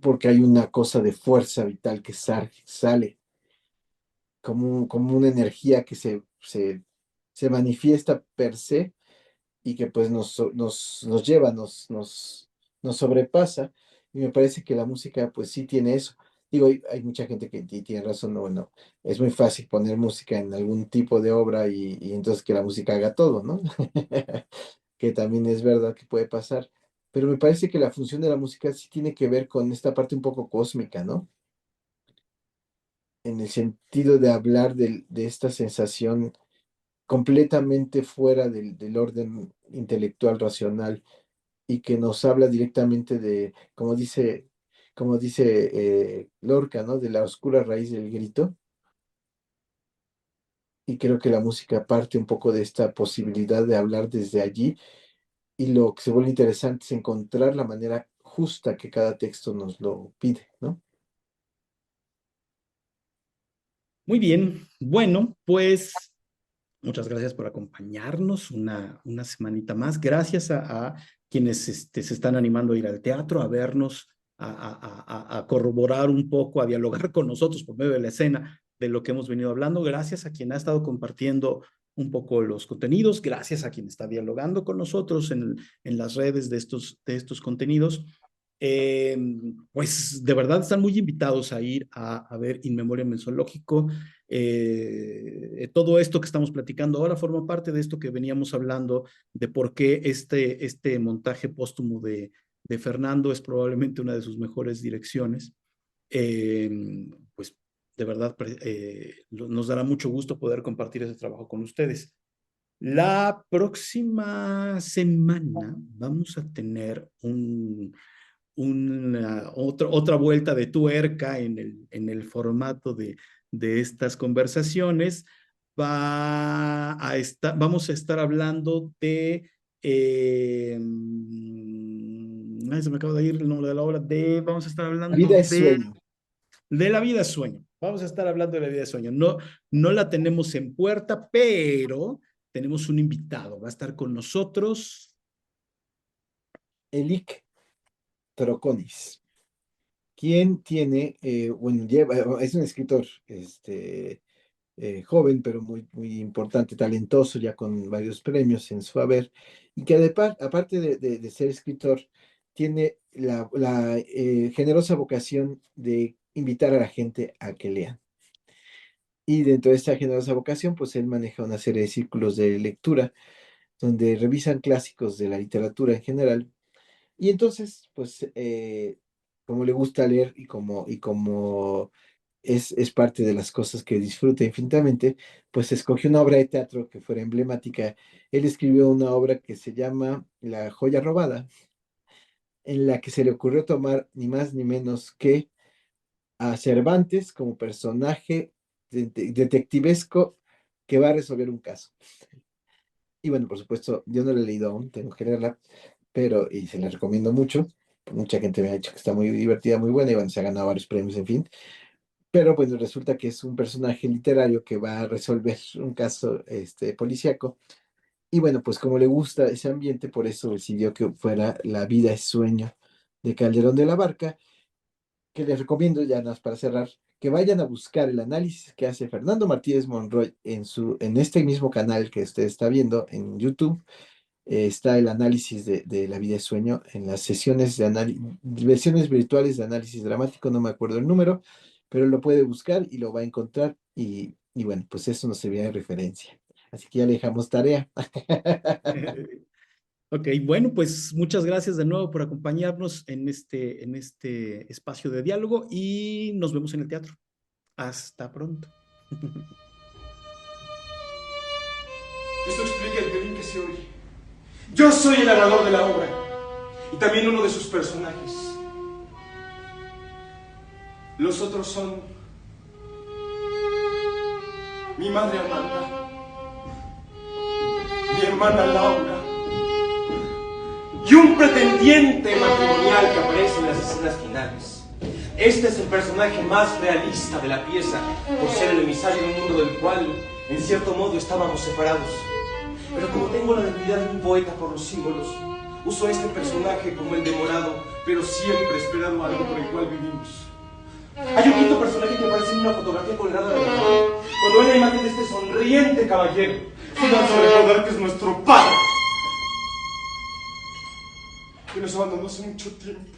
porque hay una cosa de fuerza vital que sale como una energía que se manifiesta per se y que pues nos lleva, nos sobrepasa. Y me parece que la música pues sí tiene eso. Digo, hay mucha gente que tiene razón, no, bueno, es muy fácil poner música en algún tipo de obra y entonces que la música haga todo, ¿no? Que también es verdad que puede pasar. Pero me parece que la función de la música sí tiene que ver con esta parte un poco cósmica, ¿no? En el sentido de hablar de esta sensación completamente fuera del orden intelectual racional y que nos habla directamente de, como dice Lorca, ¿no? De la oscura raíz del grito. Y creo que la música parte un poco de esta posibilidad de hablar desde allí y lo que se vuelve interesante es encontrar la manera justa que cada texto nos lo pide, ¿no? Muy bien, bueno, pues muchas gracias por acompañarnos una semanita más. Gracias a quienes se están animando a ir al teatro, a vernos, a corroborar un poco, a dialogar con nosotros por medio de la escena de lo que hemos venido hablando. Gracias a quien ha estado compartiendo un poco los contenidos. Gracias a quien está dialogando con nosotros en las redes de estos contenidos. Eh, pues de verdad están muy invitados a ir a ver In Memoriam en Zoológico. Todo esto que estamos platicando ahora forma parte de esto que veníamos hablando, de por qué este montaje póstumo de Fernando es probablemente una de sus mejores direcciones. Eh, pues de verdad nos dará mucho gusto poder compartir ese trabajo con ustedes. La próxima semana vamos a tener otra vuelta de tuerca en el formato de estas conversaciones. Vamos a estar hablando de Ay, se me acaba de ir el nombre de la obra. Vamos a estar La hablando vida es sueño. de la vida sueño. Vamos a estar hablando de la vida de sueño. No, no la tenemos en puerta, pero tenemos un invitado. Va a estar con nosotros. Elik Troconis, quien tiene, bueno, es un escritor joven, pero muy, muy importante, talentoso, ya con varios premios en su haber, y que aparte de ser escritor, tiene la generosa vocación de invitar a la gente a que lean. Y dentro de esta generosa vocación, pues él maneja una serie de círculos de lectura donde revisan clásicos de la literatura en general. Y entonces, pues, como le gusta leer y como es parte de las cosas que disfruta infinitamente, pues escogió una obra de teatro que fuera emblemática. Él escribió una obra que se llama La joya robada, en la que se le ocurrió tomar ni más ni menos que a Cervantes como personaje detectivesco que va a resolver un caso. Y bueno, por supuesto, yo no la he leído aún, tengo que leerla, pero y se la recomiendo mucho. Mucha gente me ha dicho que está muy divertida, muy buena, y bueno, se ha ganado varios premios, en fin. Pero bueno, resulta que es un personaje literario que va a resolver un caso policíaco. Y bueno, pues como le gusta ese ambiente, por eso decidió que fuera La vida es sueño de Calderón de la Barca, que les recomiendo ya nada más para cerrar, que vayan a buscar el análisis que hace Fernando Martínez Monroy en este mismo canal que usted está viendo en YouTube. Está el análisis de La vida es sueño en las sesiones de análisis, versiones virtuales de análisis dramático, no me acuerdo el número, pero lo puede buscar y lo va a encontrar y bueno, pues eso nos servirá de referencia. Así que ya le dejamos tarea. Ok, bueno, pues muchas gracias de nuevo por acompañarnos en este espacio de diálogo y nos vemos en el teatro. Hasta pronto. Esto explica el violín que se oye. Yo soy el narrador de la obra y también uno de sus personajes. Los otros son mi madre Amanda, mi hermana Laura y un pretendiente matrimonial que aparece en las escenas finales. Este es el personaje más realista de la pieza, por ser el emisario de un mundo del cual, en cierto modo, estábamos separados. Pero como tengo la debilidad de un poeta por los símbolos, uso este personaje como el demorado, pero siempre esperando algo por el cual vivimos. Hay un quinto personaje que aparece en una fotografía colgada de la pared. Cuando ve la imagen de este sonriente caballero, solo hace recordar que es nuestro padre, que nos abandonó hace mucho tiempo.